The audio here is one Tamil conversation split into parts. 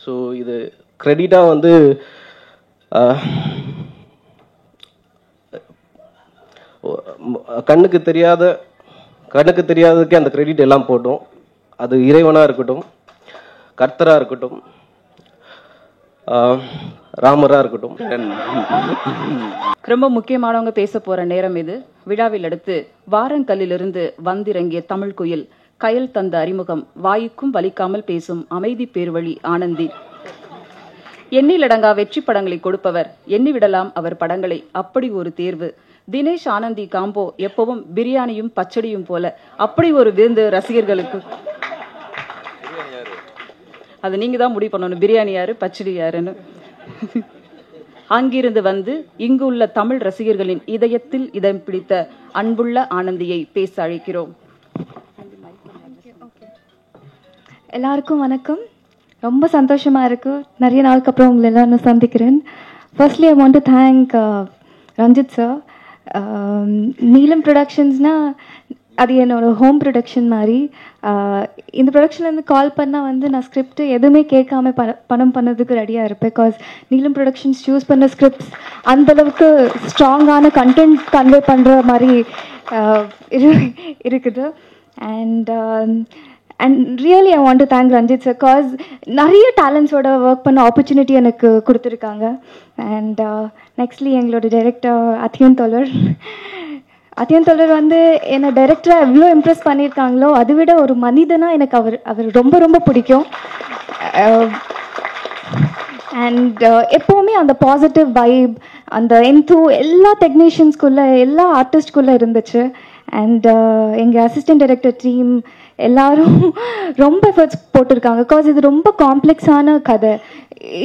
ஸோ இது கிரெடிட்டாக வந்து கண்ணுக்கு தெரியாததுக்கே அந்த கிரெடிட் எல்லாம் போட்டோம். அது இறைவனாக இருக்கட்டும், கர்த்தராக இருக்கட்டும், ராமராக இருக்கட்டும். ரொம்ப முக்கியமானவங்க பேச போற நேரம் இது. விழாவில் அடுத்து வாரங்கல்லிலிருந்து வந்திறங்கிய தமிழ் குயில் கயல் தந்த அறிமுகம், வாய்க்கும் வலிக்காமல் பேசும் அமைதி பேர்வழி ஆனந்தி. எண்ணிலடங்கா வெற்றி படங்களை கொடுப்பவர், எண்ணிவிடலாம் அவர் படங்களை, அப்படி ஒரு தேர்வு. தினேஷ் ஆனந்தி காம்போ எப்பவும் பிரியாணியும் பச்சடியும் போல, அப்படி ஒரு விருந்து ரசிகர்களுக்கு. அது நீங்க தான் முடிவு பண்ணணும், பிரியாணி யாரு பச்சடி யாருன்னு. அங்கிருந்து வந்து இங்கு உள்ள தமிழ் ரசிகர்களின் இதயத்தில் இடம் பிடித்த அன்புள்ள ஆனந்தியை பேச அழைக்கிறோம். எல்லாருக்கும் வணக்கம். ரொம்ப சந்தோஷமா இருக்கு, நிறைய நாளுக்கு அப்புறம் உங்களை எல்லாரும் சந்திக்கிறேன். Firstly I want to thank Ranjith sir. Neelam ப்ரொடக்ஷன்ஸ்னா அது என்னோட ஹோம் ப்ரொடக்ஷன் மாதிரி. இந்த ப்ரொடக்ஷன்லேருந்து கால் பண்ணால் வந்து நான் ஸ்கிரிப்ட் எதுவுமே கேட்காம படம் பண்ணதுக்கு ரெடியாக இருப்பேன். பிகாஸ் நீலம் ப்ரொடக்ஷன்ஸ் சூஸ் பண்ண ஸ்கிரிப்ட்ஸ் அந்தளவுக்கு ஸ்ட்ராங்கான கண்டென்ட் கன்வே பண்ணுற மாதிரி இருக்குது. And really I want to thank Ranjith sir. Cause நிறைய டேலண்ட்ஸோட ஒர்க் பண்ண ஆப்பர்ச்சுனிட்டி எனக்கு கொடுத்துருக்காங்க. அண்ட் நெக்ஸ்ட்லி எங்களோட டைரக்டர் அத்தியன் தொல்லர் வந்து என்னை டைரக்டராக எவ்வளோ இம்ப்ரெஸ் பண்ணியிருக்காங்களோ அதை விட ஒரு மனிதனாக எனக்கு அவர் ரொம்ப ரொம்ப பிடிக்கும். அண்ட் எப்போவுமே அந்த பாசிட்டிவ் வைப், அந்த என்தூ எல்லா டெக்னீஷியன்ஸ்குள்ளே எல்லா ஆர்டிஸ்ட்குள்ளே இருந்துச்சு. அண்ட் எங்கள் அசிஸ்டன்ட் டைரக்டர் டீம் எல்லாரும் ரொம்ப எஃபர்ட்ஸ் போட்டிருக்காங்க. பிகாஸ் இது ரொம்ப காம்ப்ளெக்ஸான கதை.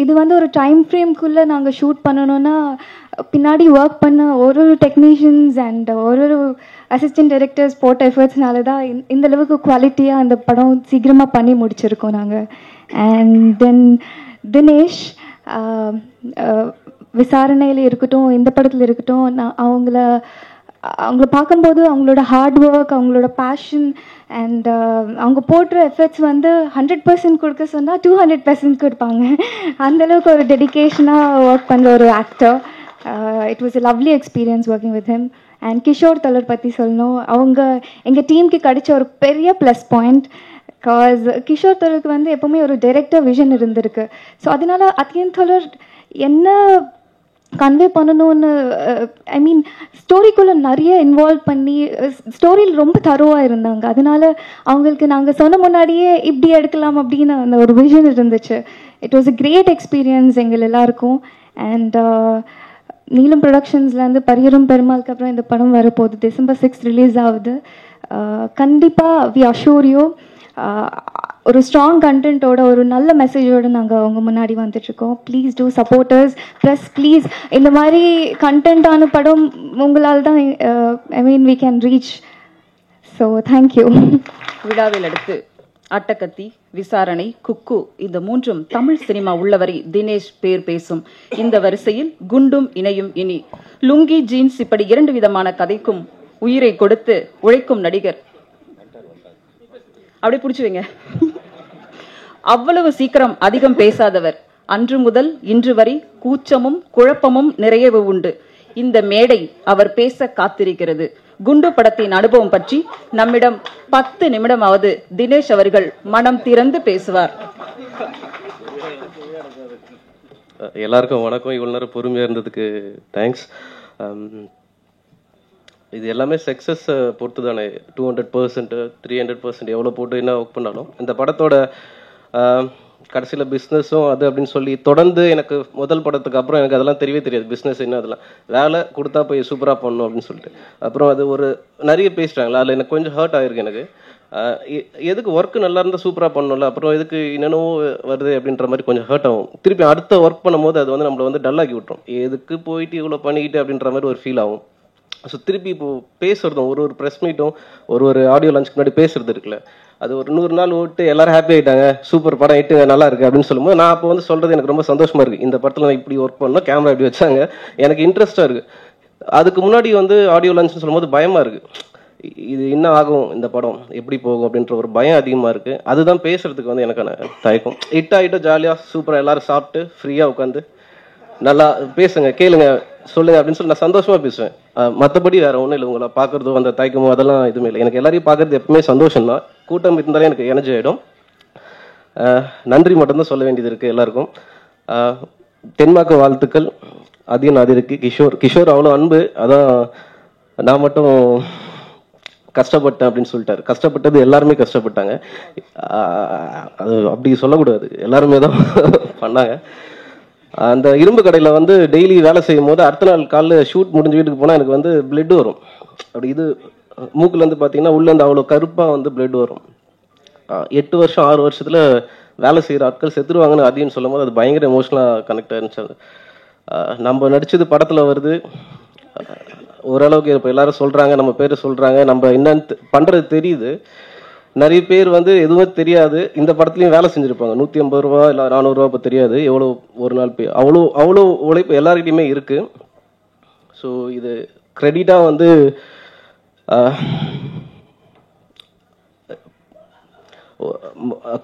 இது வந்து ஒரு டைம் ஃப்ரேம்குள்ளே நாங்கள் ஷூட் பண்ணணும்னா பின்னாடி ஒர்க் பண்ண ஒரு டெக்னீஷியன்ஸ் அண்ட் ஒரு அசிஸ்டன்ட் டைரக்டர்ஸ் போட்ட எஃபர்ட்ஸ்னால தான் இந்த அளவுக்கு குவாலிட்டியாக அந்த படம் சீக்கிரமாக பண்ணி முடிச்சிருக்கோம் நாங்கள். அண்ட் தென் தினேஷ் விசாரணையில் இருக்கட்டும், இந்த படத்தில் இருக்கட்டும், நான் அவங்கள பார்க்கும்போது அவங்களோட ஹார்ட் ஒர்க், அவங்களோட பேஷன் அண்ட் அவங்க போடுற எஃபர்ட்ஸ் வந்து 100% கொடுக்க சொன்னால் 200% கொடுப்பாங்க. அந்தளவுக்கு ஒரு டெடிக்கேஷனாக ஒர்க் பண்ணுற ஒரு actor. It was a lovely experience working with him. And Kishore தொல்லர் பற்றி சொல்லணும், அவங்க எங்கள் டீமுக்கு கிடைச்ச ஒரு பெரிய ப்ளஸ் பாயிண்ட். பிகாஸ் கிஷோர் தொல்லருக்கு வந்து எப்போவுமே ஒரு டைரக்டர் விஷன் இருந்திருக்கு. ஸோ அதனால அத்தியன் தொல்லர் என்ன கன்வே பண்ணணும்னு, ஐ மீன் ஸ்டோரிக்குள்ளே நிறைய இன்வால்வ் பண்ணி ஸ்டோரியில் ரொம்ப தரோவாக இருந்தாங்க. அதனால அவங்களுக்கு நாங்கள் சொன்ன முன்னாடியே இப்படி எடுக்கலாம் அப்படின்னு அந்த ஒரு விஷன் இருந்துச்சு. It was a great experience எங்கள் எல்லாருக்கும். அண்ட் நீலம் ப்ரொடக்ஷன்ஸ்லேருந்து பரியரும் பெருமாளுக்கு அப்புறம் இந்த படம் வரப்போகுது. December 6 ரிலீஸ் ஆகுது. கண்டிப்பாக வி அஷூர் யூ ஒரு ஸ்ட்ராங் கண்டென்ட்டோட ஒரு நல்ல மெசேஜோடு நாங்கள் அவங்க முன்னாடி வந்துட்டுருக்கோம். Please to supporters. Plus please இந்த மாதிரி கண்டென்ட்டான படம் உங்களால் தான் I mean we can reach. So thank you. விழாவில் அடுத்து அட்டகத்தி, விசாரணை, குக்கு இந்த மூன்றும் தமிழ் சினிமா உள்ளவரை தினேஷ் பேர் பேசும். இந்த வரிசையில் குண்டும் இணையும் இனி. லுங்கி, ஜீன்ஸ் இப்படி 2 விதமான கதைக்கும் உயிரை கொடுத்து உழைக்கும் நடிகர். அப்படி பிடிச்சுவீங்க. அவ்வளவு சீக்கிரம் அதிகம் பேசாதவர். அன்று முதல் இன்று வரை கூச்சமும் குழப்பமும் நிறையவே உண்டு. இந்த மேடை அவர் பேச காத்திருக்கிறது. குண்டு படத்தின் அனுபவம் பற்றி நம்மிடம் 10 நிமிடமாவது தினேஷ் அவர்கள் மனம் திறந்து பேசுவார். எல்லாருக்கும் வணக்கம். இவ்வளவு நேரம் பொறுமையா இருந்ததுக்கு தேங்க்ஸ். இது எல்லாமே சக்ஸஸ் பொறுத்து தானே. 200%, 300% எவ்வளோ போட்டு என்ன ஒர்க் பண்ணாலும் இந்த படத்தோட கடைசியில் பிஸ்னஸும் அது அப்படின்னு சொல்லி தொடர்ந்து எனக்கு முதல் படத்துக்கு அப்புறம் எனக்கு அதெல்லாம் தெரியவே தெரியாது. பிஸ்னஸ் என்ன, அதெல்லாம் வேலை கொடுத்தா போய் சூப்பராக பண்ணணும் அப்படின்னு சொல்லிட்டு அப்புறம் அது ஒரு நிறைய பேசிட்டாங்களா, அதில் எனக்கு கொஞ்சம் ஹர்ட் ஆகிருக்கு. எனக்கு எதுக்கு ஒர்க்கு நல்லா இருந்தால் சூப்பராக பண்ணணும்ல, அப்புறம் எதுக்கு என்னென்னவோ வருது அப்படின்ற மாதிரி கொஞ்சம் ஹர்ட் ஆகும். திருப்பி அடுத்த ஒர்க் பண்ணும்போது அது வந்து நம்மளை வந்து டல்லாக்கி விட்டுரும். எதுக்கு போயிட்டு இவ்வளோ பண்ணிக்கிட்டு அப்படின்ற மாதிரி ஒரு ஃபீல் ஆகும். ஸோ திருப்பி இப்போது பேசுகிறதும் ஒரு ப்ரெஸ் மீட்டும் ஒரு ஆடியோ லான்ச்சுக்கு முன்னாடி பேசுறது இருக்குல்ல, அது ஒரு 100 நாள் ஓட்டு எல்லாரும் ஹாப்பி ஆகிட்டாங்க, சூப்பர் படம் இட்டு நல்லா இருக்குது அப்படின்னு சொல்லும்போது நான் அப்போ வந்து சொல்கிறது எனக்கு ரொம்ப சந்தோஷமாக இருக்குது. இந்த படத்தில் நான் இப்படி ஒர்க் பண்ணோம், கேமரா இப்படி வச்சாங்க, எனக்கு இன்ட்ரெஸ்ட்டாக இருக்குது. அதுக்கு முன்னாடி வந்து ஆடியோ லான்ச்னு சொல்லும்போது பயமாக இருக்குது. இது என்ன ஆகும், இந்த படம் எப்படி போகும் அப்படின்ற ஒரு பயம் அதிகமாக இருக்குது. அதுதான் பேசுகிறதுக்கு வந்து எனக்கான தயக்கம். ஆகிட்டு ஜாலியாக சூப்பராக எல்லோரும் சாப்பிட்டு ஃப்ரீயாக உட்காந்து நல்லா பேசுங்க, கேளுங்க, சொல்லுங்க அப்படின்னு சொல்லி நான் சந்தோஷமாக பேசுவேன். மற்றபடி வேறு ஒன்றும் இல்லை. உங்களை பார்க்குறதோ அந்த தயக்கமோ அதெல்லாம் எதுவுமே இல்லை. எனக்கு எல்லாரையும் பார்க்குறது எப்பவுமே சந்தோஷம் தான். கூட்டம் இருந்தாலே எனக்கு எனர்ஜி ஆகிடும். நன்றி மட்டும்தான் சொல்ல வேண்டியது இருக்குது எல்லாருக்கும். தென்மார்க்க வாழ்த்துக்கள். அதிகம் அது இருக்குது. கிஷோர் அவ்வளோ அன்பு. அதான் நான் மட்டும் கஷ்டப்பட்டேன் அப்படின்னு சொல்லிட்டாரு. கஷ்டப்பட்டது எல்லாருமே கஷ்டப்பட்டாங்க. அது அப்படி சொல்லக்கூடாது, எல்லாருமே தான் பண்ணாங்க. அந்த இரும்பு கடையில் வந்து டெய்லி வேலை செய்யும் போது அடுத்த நாள் காலைல ஷூட் முடிஞ்சு வீட்டுக்கு போனால் எனக்கு வந்து பிளட் வரும். அப்படி இது மூக்குலேருந்து பார்த்தீங்கன்னா உள்ளேருந்து அவ்வளோ கருப்பாக வந்து பிளட் வரும். 8 வருஷம் 6 வருஷத்தில் வேலை செய்கிற ஆட்கள் செத்துருவாங்கன்னு அதிகம் சொல்லும் போது அது பயங்கர எமோஷனலாக கனெக்ட் ஆயிருந்துச்சு. அது நம்ம நடித்தது படத்தில் வருது. ஓரளவுக்கு இப்போ எல்லாரும் சொல்கிறாங்க, நம்ம பேர் சொல்கிறாங்க, நம்ம என்னன்னு பண்ணுறது தெரியுது. நிறைய பேர் வந்து எதுவுமே தெரியாது. இந்த படத்துலையும் வேலை செஞ்சுருப்பாங்க. 150 ரூபா இல்லை 400 ரூபா இப்போ தெரியாது எவ்வளோ ஒரு நாள் பே அவ்வளோ உழைப்பு எல்லாருக்கிட்டையுமே இருக்குது. ஸோ இது கிரெடிட்டாக வந்து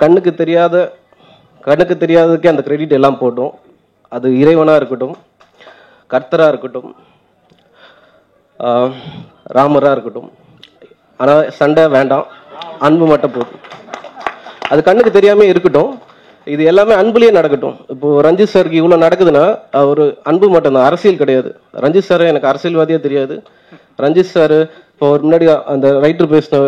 கண்ணுக்கு தெரியாததுக்கே அந்த கிரெடிட் எல்லாம் போட்டோம். அது இறைவனாக இருக்கட்டும், கர்த்தராக இருக்கட்டும், ராமராக இருக்கட்டும். ஆனால் சண்டை வேண்டாம், அன்பு மட்டும் போதும். அது கண்ணுக்கு தெரியாமல் இருக்கட்டும். இது எல்லாமே அன்புலேயே நடக்கட்டும். இப்போது ரஞ்சித் சாருக்கு இவ்வளோ நடக்குதுன்னா ஒரு அன்பு மட்டும்தான், அரசியல் கிடையாது. ரஞ்சித் சார் எனக்கு அரசியல்வாதியாக தெரியாது. ரஞ்சித் சார் இப்போ ஒரு முன்னாடி அந்த ரைட்டர் பேசின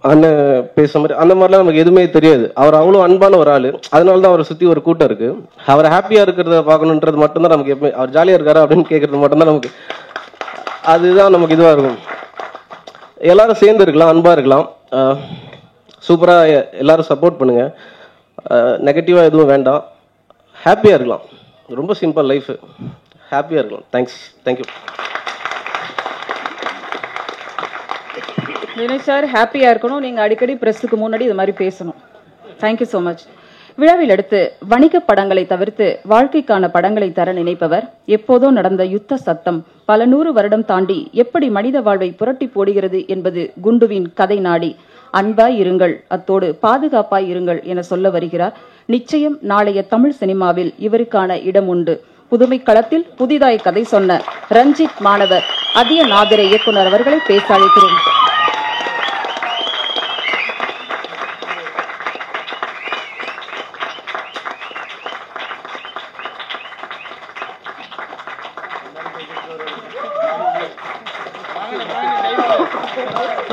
அண்ணன் பேசுற மாதிரி அந்த மாதிரிலாம் நமக்கு எதுவுமே தெரியாது. அவர் அவ்வளோ அன்பான ஒரு ஆள். அதனால தான் அவரை சுற்றி ஒரு கூட்டம் இருக்கு. அவர் ஹாப்பியாக இருக்கிறத பார்க்கணுன்றது மட்டும்தான் நமக்கு எப்பவுமே. அவர் ஜாலியாக இருக்காரா அப்படின்னு கேட்கறது மட்டும்தான் நமக்கு, அதுதான் நமக்கு இதுவாக இருக்கும். எல்லாரும் சேர்ந்து இருக்கலாம், அன்பாக இருக்கலாம், சூப்பராக எல்லாரும் சப்போர்ட் பண்ணுங்க. நெகட்டிவாக எதுவும் வேண்டாம், ஹாப்பியாக இருக்கலாம். ரொம்ப சிம்பிள் லைஃப், ஹாப்பியாக இருக்கலாம். தேங்க்யூ. வினய் சார் ஹாப்பியாக இருக்கணும். நீங்கள் அடிக்கடி ப்ரெஸ்ஸுக்கு முன்னாடி இது மாதிரி பேசணும். Thank you so much. விழாவில் அடுத்து வணிக படங்களை தவிர்த்து வாழ்க்கைக்கான படங்களை தர நினைப்பவர். எப்போதோ நடந்த யுத்த சத்தம் பல 100 வருடம் தாண்டி எப்படி மனித வாழ்வை புரட்டி போடுகிறது என்பது குண்டுவின் கதை நாடி. அன்பாய் இருங்கள், அத்தோடு பாதுகாப்பாய் இருங்கள் என சொல்ல வருகிறார். நிச்சயம் நாளைய தமிழ் சினிமாவில் இவருக்கான இடம் உண்டு. புதுமை களத்தில் புதிதாய் கதை சொன்ன ரஞ்சித் மாணவர் அதிய நாதிர இயக்குனர் அவர்களை பேச அழைக்கிறோம்.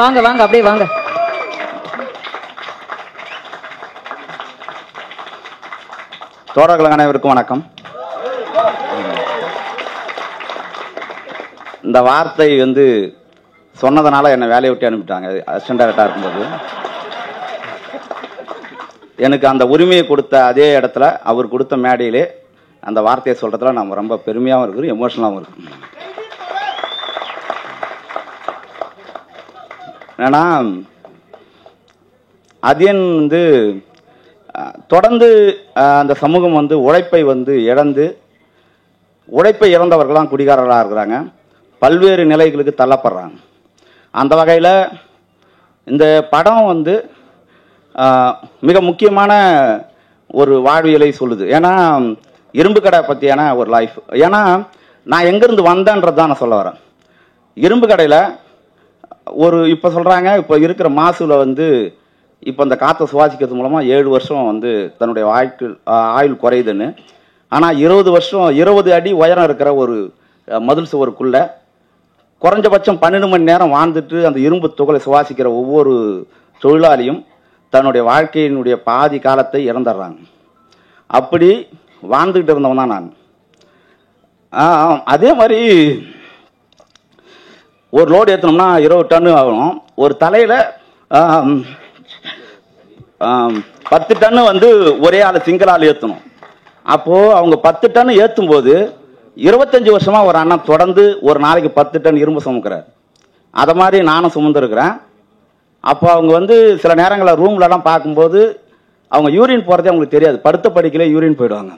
வாங்க வாங்க, அப்படியே வாங்க. தோழர்கள் அனைவருக்கும் வணக்கம். இந்த வார்த்தை வந்து சொன்னதுனால என்னை வேலையை விட்டு அனுப்பிட்டாங்க. அசிஸ்டன்ட் டைரக்டரா இருக்கும்போது எனக்கு அந்த உரிமையை கொடுத்த அதே இடத்துல அவர் கொடுத்த மேடையிலே அந்த வார்த்தையை சொல்றதுல நம்ம ரொம்ப பெருமையாகவும் இருக்கிறோம், எமோஷனலாகவும் இருக்கும். ஏன்னா அதியன் வந்து தொடர்ந்து அந்த சமூகம் வந்து உழைப்பை வந்து உழைப்பை இழந்தவர்களாம் குடிகாரர்களாக இருக்கிறாங்க. பல்வேறு நிலைகளுக்கு தள்ளப்படுறாங்க. அந்த வகையில் இந்த படம் வந்து மிக முக்கியமான ஒரு வாழ்வியலை சொல்லுது. ஏன்னா இரும்பு கடை பற்றியான ஒரு லைஃப். ஏன்னா நான் எங்கேருந்து வந்தேன்றது தான் நான் சொல்ல வரேன். இரும்பு கடையில் ஒரு இப்போ சொல்கிறாங்க, இப்போ இருக்கிற மாசுல வந்து இப்போ இந்த காற்றை சுவாசிக்கிறது மூலமாக 7 வருஷம் வந்து தன்னுடைய ஆயுள் குறையுதுன்னு. ஆனால் 20 அடி உயரம் இருக்கிற ஒரு மதில் சுவருக்குள்ள குறைஞ்சபட்சம் 12 மணி நேரம் வாழ்ந்துட்டு அந்த இரும்பு துகளை சுவாசிக்கிற ஒவ்வொரு தொழிலாளியும் தன்னுடைய வாழ்க்கையினுடைய பாதி காலத்தை இறந்துடுறாங்க. அப்படி வாழ்ந்துகிட்டு இருந்தவன் தான் நான். அதே மாதிரி ஒரு லோடு ஏற்றணும்னா 20 டன்னு ஆகணும். ஒரு தலையில் 10 டன்னு வந்து ஒரே ஆள் சிங்கிள் ஆள் ஏற்றணும். அப்போது அவங்க 10 டன் ஏற்றும் போது 25 வருஷமாக ஒரு அண்ணன் தொடர்ந்து ஒரு நாளைக்கு 10 டன் இரும்பு சுமக்கிறார். அதை மாதிரி நானும் சுமந்துருக்கிறேன். அப்போ அவங்க வந்து சில நேரங்களில் ரூம்லலாம் பார்க்கும்போது அவங்க யூரின் போகிறதே அவங்களுக்கு தெரியாது. படுத்த படிக்கல யூரின் போயிடுவாங்க.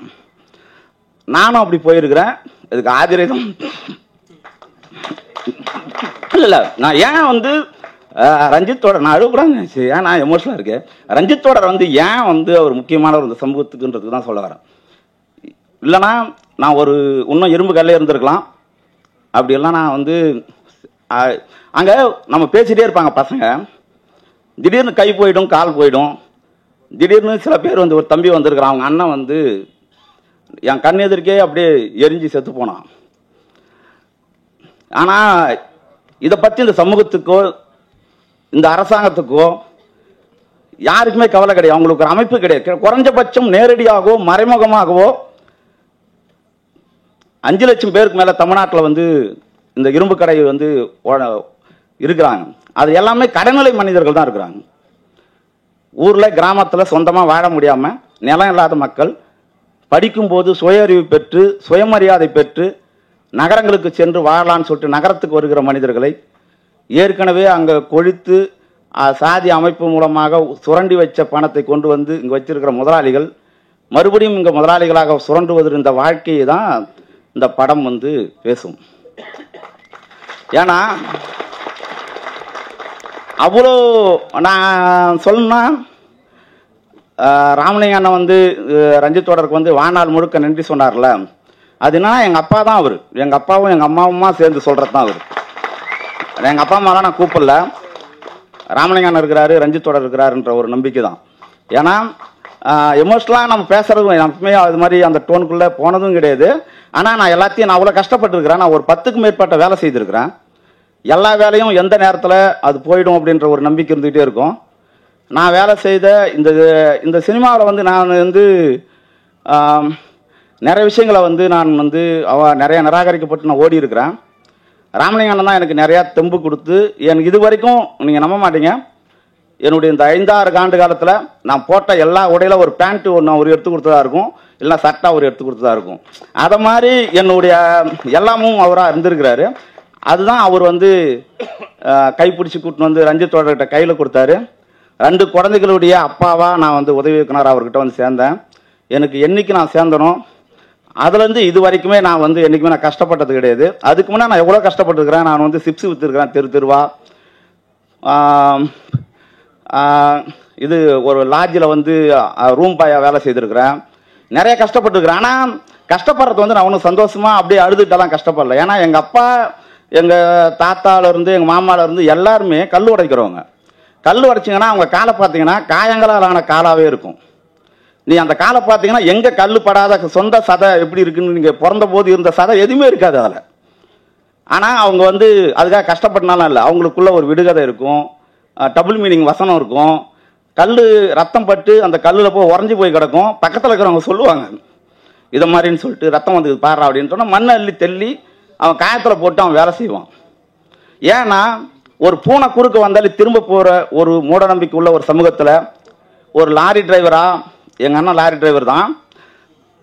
நானும் அப்படி போயிருக்கிறேன். இதுக்கு ஆதிரேதம் இல்லை. நான் ஏன் வந்து ரஞ்சித் தொடர் நான் அழுகக்கூடாதுன்னு நினைச்சு, ஏன் நான் எமோஷனலாக இருக்கேன். ரஞ்சித் தொடர் வந்து ஏன் வந்து அவர் முக்கியமானவர் இந்த சமூகத்துக்குன்றதுக்கு தான் சொல்ல வரேன். இல்லைனா நான் ஒரு இன்னும் இரும்பு கல்லே இருந்திருக்கலாம். அப்படி எல்லாம் நான் வந்து அங்கே நம்ம பேசிகிட்டே இருப்பாங்க பசங்க, திடீர்னு கை போயிடும், கால் போயிடும். திடீர்னு சில பேர் வந்து ஒரு தம்பி வந்திருக்கிறான், அவங்க அண்ணன் வந்து என் கண் எதிர்க்கே அப்படியே எரிஞ்சு செத்து போனான். ஆனால் இதை பற்றி இந்த சமூகத்துக்கோ இந்த அரசாங்கத்துக்கோ யாருக்குமே கவலை கிடையாது. அவங்களுக்கு ஒரு அமைப்பு கிடையாது. குறைஞ்சபட்சம் நேரடியாகவோ மறைமுகமாகவோ 5 லட்சம் பேருக்கு மேலே தமிழ்நாட்டில் வந்து இந்த இரும்பு கடை வந்து இருக்கிறாங்க. அது எல்லாமே கடைநிலை மனிதர்கள் தான் இருக்கிறாங்க. ஊரில் கிராமத்தில் சொந்தமாக வாழ முடியாமல் நிலம் இல்லாத மக்கள் படிக்கும்போது சுய அறிவு பெற்று சுயமரியாதை பெற்று நகரங்களுக்கு சென்று வாழலான்னு சொல்லிட்டு நகரத்துக்கு வருகிற மனிதர்களை ஏற்கனவே அங்கே கொழித்து சாதி அமைப்பு மூலமாக சுரண்டி வச்ச பணத்தை கொண்டு வந்து இங்கே வச்சிருக்கிற முதலாளிகள் மறுபடியும் இங்கே முதலாளிகளாக சுரண்டுவதற்கு இந்த வாழ்க்கையை தான் இந்த படம் வந்து பேசும். ஏன்னா அவ்வளோ நான் சொல்லணும்னா ராமலிங்க அண்ணன் வந்து ரஞ்சித் தொடருக்கு வந்து வாழ்நாள் முழுக்க நன்றி சொன்னார்ல, அது என்னன்னா எங்கள் அப்பா தான் அவர். எங்கள் அப்பாவும் எங்கள் அம்மாவுமா சேர்ந்து சொல்கிறது தான் அவர். எங்கள் அப்பா அம்மாலாம் நான் கூப்பிடல, ராமலிங்க அண்ணன் இருக்கிறாரு, ரஞ்சித் தொடர் இருக்கிறாருன்ற ஒரு நம்பிக்கை தான். ஏன்னா எமோஷனலாக நம்ம பேசுறதும் எப்பவுமே அது மாதிரி அந்த டோனுக்குள்ளே போனதும் கிடையாது. ஆனால் நான் எல்லாத்தையும் நான் அவ்வளோ கஷ்டப்பட்டுருக்கிறேன். நான் ஒரு 10க்கும் மேற்பட்ட வேலை செய்திருக்கிறேன். எல்லா வேலையும் எந்த நேரத்தில் அது போயிடும் அப்படின்ற ஒரு நம்பிக்கை இருந்துகிட்டே இருக்கும். நான் வேலை செய்த இந்த சினிமாவில் வந்து நான் வந்து நிறைய விஷயங்களை வந்து நான் வந்து நிறைய நிராகரிக்கப்பட்டு நான் ஓடி இருக்கிறேன். ராமலிங்க அண்ணன் தான் எனக்கு நிறையா தெம்பு கொடுத்து எனக்கு இது வரைக்கும் நீங்கள் நம்ப மாட்டீங்க, என்னுடைய இந்த 5-6 ஆண்டு காலத்தில் நான் போட்ட எல்லா உடையில ஒரு பேண்ட் ஒன்று அவர் எடுத்து கொடுத்ததா இருக்கும், இல்லை சட்டை அவர் எடுத்து கொடுத்ததா இருக்கும். அதை மாதிரி என்னுடைய எல்லாமும் அவராக இருந்திருக்கிறாரு. அதுதான் அவர் வந்து கைப்பிடிச்சி கூட்டின்னு வந்து ரஞ்சித் தொடர்கிட்ட கையில் கொடுத்தாரு. 2 குழந்தைகளுடைய அப்பாவாக நான் வந்து உதவி இயக்குனர் அவர்கிட்ட வந்து சேர்ந்தேன். எனக்கு என்னைக்கு நான் சேர்ந்தனோ அதுலேருந்து இது வரைக்குமே நான் வந்து என்றைக்குமே நான் கஷ்டப்பட்டது கிடையாது. அதுக்கு முன்னே நான் எவ்வளோ கஷ்டப்பட்டுருக்கிறேன். நான் வந்து சிப்ஸ் விற்றுருக்கிறேன் தெருவா. இது ஒரு லாட்ஜில் வந்து ரூம் பாயா வேலை செய்திருக்கிறேன். நிறைய கஷ்டப்பட்டுருக்கிறேன். ஆனால் கஷ்டப்படுறது வந்து நான் ஒன்றும் சந்தோஷமாக அப்படியே அழுதுகிட்டலாம் கஷ்டப்படல. ஏன்னா எங்கள் அப்பா எங்கள் தாத்தாவிலேருந்து எங்கள் மாமாவிலேருந்து எல்லாருமே கல் உடைக்கிறவங்க. கல் உடைச்சிங்கன்னா அவங்க காலை பார்த்தீங்கன்னா காயங்களால் ஆன காலாகவே இருக்கும். நீ அந்த காலை பார்த்தீங்கன்னா எங்கே கல் படாத சொந்த சதை எப்படி இருக்குன்னு நீங்கள் பிறந்த போது இருந்த சதை எதுவுமே இருக்காது அதில். ஆனால் அவங்க வந்து அதுக்காக கஷ்டப்பட்டனாலும் இல்லை, அவங்களுக்குள்ள ஒரு விடுகதை இருக்கும், டபுள் மீனிங் வசனம் இருக்கும். கல் ரத்தம் பட்டு அந்த கல்லில் போய் உறைஞ்சி போய் கிடக்கும். பக்கத்தில் இருக்கிறவங்க சொல்லுவாங்க இதை மாதிரின்னு சொல்லிட்டு, ரத்தம் வந்து பாடுறா அப்படின்னு சொன்னால் மண்ணை அள்ளி தெள்ளி அவன் காயத்தில் போட்டு அவன் வேலை செய்வான். ஏன்னா ஒரு பூனை குறுக்க வந்தாலும் திரும்ப போகிற ஒரு மூட நம்பிக்கை உள்ள ஒரு சமூகத்தில் ஒரு லாரி டிரைவரா, எங்கள் அண்ணன் லாரி டிரைவர் தான்,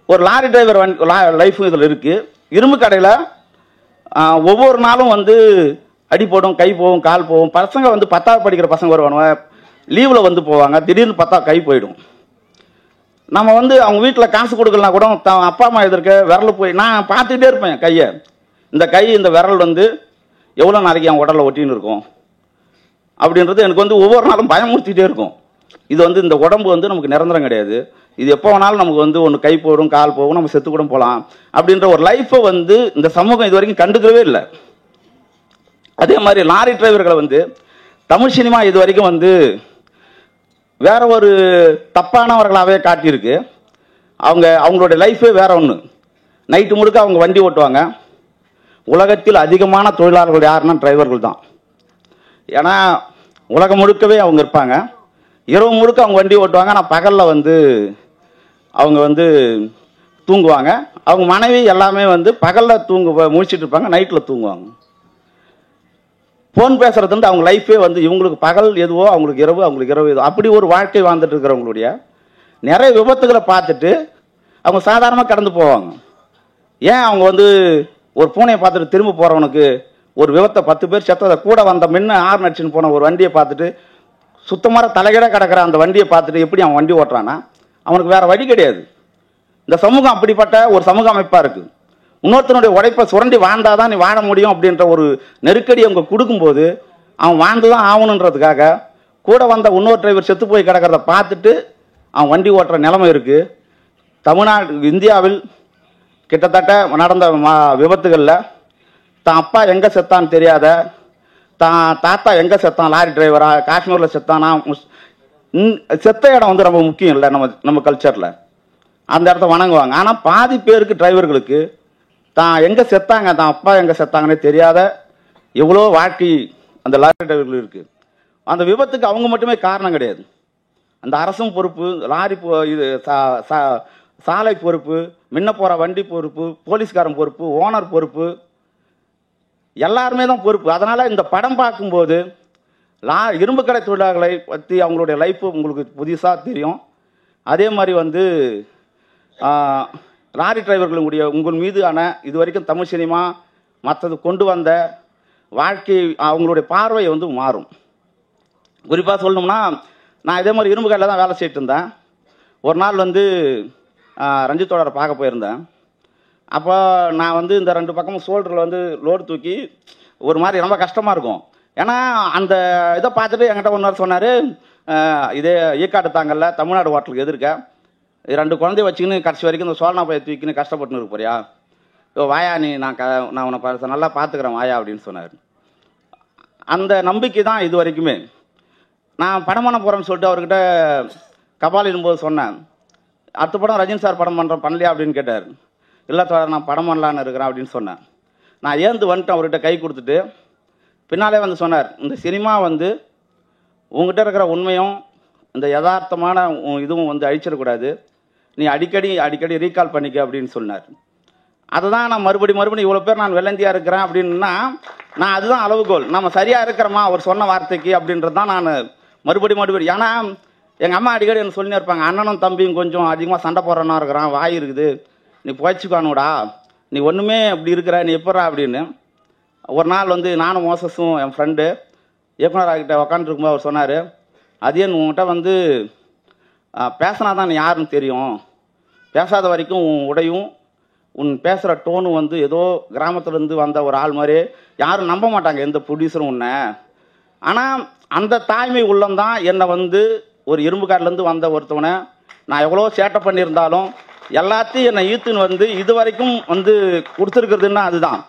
ஒரு லாரி டிரைவர் லைஃபும் இதில் இருக்குது. இரும்பு கடையில் ஒவ்வொரு நாளும் வந்து அடி போடும், கை போகும், கால் போகும். பசங்க வந்து 10வது படிக்கிற பசங்க வருவானுங்க, லீவில் வந்து போவாங்க. திடீர்னு பார்த்தா கை போயிடும். நம்ம வந்து அவங்க வீட்டில் காசு கொடுக்கலாம் கூட அப்பா அம்மா எதிர்க்க விரல் போய் நான் பார்த்துக்கிட்டே இருப்பேன் கையை. இந்த கை இந்த விரல் வந்து எவ்வளோ நாளைக்கு என் உடலில் ஒட்டின்னு இருக்கும் அப்படின்றது எனக்கு வந்து ஒவ்வொரு நாளும் பயமுறுத்திட்டே இருக்கும். இது வந்து இந்த உடம்பு வந்து நமக்கு நிரந்தரம் கிடையாது. இது எப்போ வேணாலும் நமக்கு வந்து ஒன்று கை போடும், கால் போகும், நம்ம செத்து கூட போகலாம் அப்படின்ற ஒரு லைஃப்பை வந்து இந்த சமூகம் இது வரைக்கும் கண்டுக்கவே இல்லை. அதே மாதிரி லாரி டிரைவர்களை வந்து தமிழ் சினிமா இது வரைக்கும் வந்து வேற ஒரு தப்பானவர்களாகவே காட்டியிருக்கு. அவங்களுடைய லைஃபே வேற ஒன்று. நைட்டு முழுக்க அவங்க வண்டி ஓட்டுவாங்க. உலகத்தில் அதிகமான தொழிலாளர்கள் யாருன்னா டிரைவர்கள் தான். ஏன்னா உலகம் முழுக்கவே அவங்க இருப்பாங்க. இரவு முழுக்க அவங்க வண்டி ஓட்டுவாங்க. ஆனால் பகலில் வந்து அவங்க வந்து தூங்குவாங்க. அவங்க மனைவி எல்லாமே வந்து பகலில் முழிச்சிட்டு இருப்பாங்க, நைட்டில் தூங்குவாங்க. ஃபோன் பேசுறது வந்து அவங்க லைஃபே வந்து இவங்களுக்கு பகல் எதுவோ அவங்களுக்கு இரவு, அவங்களுக்கு இரவு எதுவோ, அப்படி ஒரு வாழ்க்கை வாழ்ந்துட்டு இருக்கிறவங்களுடைய நிறைய விபத்துகளை பார்த்துட்டு அவங்க சாதாரணமாக கடந்து போவாங்க. ஏன் அவங்க வந்து ஒரு பூனையை பார்த்துட்டு திரும்ப போகிறவனுக்கு ஒரு விபத்தை 10 பேர் செத்ததை கூட வந்த முன்ன ஆறு நடிச்சுன்னு போன ஒரு வண்டியை பார்த்துட்டு சுத்தமாக தலைகீழ கிடக்கிற அந்த வண்டியை பார்த்துட்டு எப்படி அவன் வண்டி ஓட்டுறான்னா அவனுக்கு வேற வழி கிடையாது. இந்த சமூகம் அப்படிப்பட்ட ஒரு சமூக அமைப்பாக இருக்குது. இன்னொருத்தனுடைய உழைப்பை சுரண்டி வாழ்ந்தாதான் நீ வாழ முடியும் அப்படின்ற ஒரு நெருக்கடி அவங்க கொடுக்கும்போது அவன் வாழ்ந்து தான் ஆகணுன்றதுக்காக கூட வந்த இன்னொரு டிரைவர் செத்து போய் கிடக்கிறத பார்த்துட்டு அவன் வண்டி ஓட்டுற நிலைமை இருக்குது. இந்தியாவில் கிட்டத்தட்ட நடந்த விபத்துகளில் தான் அப்பா எங்கே செத்தான்னு தெரியாத, தான் தாத்தா எங்கே செத்தான், லாரி டிரைவரா, காஷ்மீரில் செத்தானா, செத்த இடம் வந்து ரொம்ப முக்கியம் இல்லை நம்ம கல்ச்சரில். அந்த இடத்த வணங்குவாங்க. ஆனால் பாதி பேருக்கு டிரைவர்களுக்கு தான் எங்கே செத்தாங்க, தான் அப்பா எங்கே செத்தாங்கன்னே தெரியாத எவ்வளோ வாழ்க்கை அந்த லாரி டிரைவர்கள் இருக்குது. அந்த விபத்துக்கு அவங்க மட்டுமே காரணம் கிடையாது. அந்த அரசும் பொறுப்பு, லாரி இது சாலை பொறுப்பு, முன்ன போகிற வண்டி பொறுப்பு, போலீஸ்காரன் பொறுப்பு, ஓனர் பொறுப்பு, எல்லாருமே தான் பொறுப்பு. அதனால் இந்த படம் பார்க்கும்போது இரும்பு கடை தொழிலாளர்களை பற்றி அவங்களுடைய லைஃப் உங்களுக்கு புதுசாக தெரியும். அதே மாதிரி வந்து லாரி டிரைவர்களுடைய உங்கள் மீதான இது வரைக்கும் தமிழ் சினிமா மற்றது கொண்டு வந்த வாழ்க்கை அவங்களுடைய பார்வை வந்து மாறும். குறிப்பாக சொல்லணும்னா, நான் இதே மாதிரி இரும்பு கடையில் தான் வேலை செய்யிட்டு இருந்தேன். ஒரு நாள் வந்து ரஞ்சித்தோட பார்க்க போயிருந்தேன். அப்போ நான் வந்து இந்த 2 பக்கமும் ஷோல்டரில் வந்து லோடு தூக்கி ஒரு மாதிரி ரொம்ப கஷ்டமாக இருக்கும். ஏன்னா அந்த இதை பார்த்துட்டு என்கிட்ட ஒரு நாள் சொன்னார், இதே ஈக்காட்டு தாங்கல்ல தமிழ்நாடு ஹோட்டலுக்கு எதிர்க்க 2 குழந்தைய வச்சுக்கின்னு கடைசி வரைக்கும் இந்த சோழனா போய் தூக்கின்னு கஷ்டப்பட்டுன்னு இருக்க போறியா, வாயா நீ நான் உன்னை நல்லா பார்த்துக்கிறேன் வாயா அப்படின்னு சொன்னார். அந்த நம்பிக்கை தான் இது வரைக்குமே. நான் படம் பண்ண போகிறேன்னு சொல்லிட்டு அவர்கிட்ட கபாலின் போது சொன்னேன், அடுத்த படம் ரஜினி சார் படம் பண்ணலையா அப்படின்னு கேட்டார். இல்லை தோழர் நான் படம் பண்ணலான்னு இருக்கிறேன் அப்படின்னு சொன்னேன். நான் ஏந்து வந்துட்டேன் அவர்கிட்ட கை கொடுத்துட்டு. பின்னாலே வந்து சொன்னார், இந்த சினிமா வந்து உங்ககிட்ட இருக்கிற உண்மையும் இந்த யதார்த்தமான இதுவும் வந்து அழிச்சிடக்கூடாது, நீ அடிக்கடி ரீகால் பண்ணிக்க அப்படின்னு சொன்னார். அதை தான் நான் மறுபடியும் இவ்வளோ பேர் நான் வெள்ளந்தியாக இருக்கிறேன் அப்படின்னா நான் அதுதான் அளவுகோல். நம்ம சரியாக இருக்கிறோமா அவர் சொன்ன வார்த்தைக்கு அப்படின்றது தான் நான் மறுபடியும். ஏன்னா எங்கள் அம்மா அடிக்கடி எனக்கு சொல்லினே இருப்பாங்க, அண்ணனும் தம்பியும் கொஞ்சம் அதிகமாக சண்டை போடுறனா இருக்கிறான், வாய் இருக்குது, நீ போய்ச்சிக்கானுடா, நீ ஒன்றுமே அப்படி இருக்கிற, நீ எப்படா அப்படின்னு. ஒரு நாள் வந்து நானும் மோசஸும் என் ஃப்ரெண்டு இயக்குனர்கிட்ட உக்காந்துருக்கும்போது அவர் சொன்னார், அதே உங்கள்கிட்ட வந்து பேசினா தான் நீ யாருன்னு தெரியும், பேசாத வரைக்கும் உன் உடையும் உன் பேசுகிற டோனும் வந்து ஏதோ கிராமத்துலேருந்து வந்த ஒரு ஆள் மாதிரி யாரும் நம்ப மாட்டாங்க எந்த ப்ரொடியூசரும் உன்னை. ஆனால் அந்த தாய்மை உள்ளம்தான் என்னை வந்து ஒரு இரும்பு காட்டிலேருந்து வந்த ஒருத்தவனை நான் எவ்வளோ சேட்டை பண்ணியிருந்தாலும் எல்லாத்தையும் என்னை ஈத்துன்னு வந்து இது வரைக்கும் வந்து கொடுத்துருக்குறதுன்னா அதுதான்.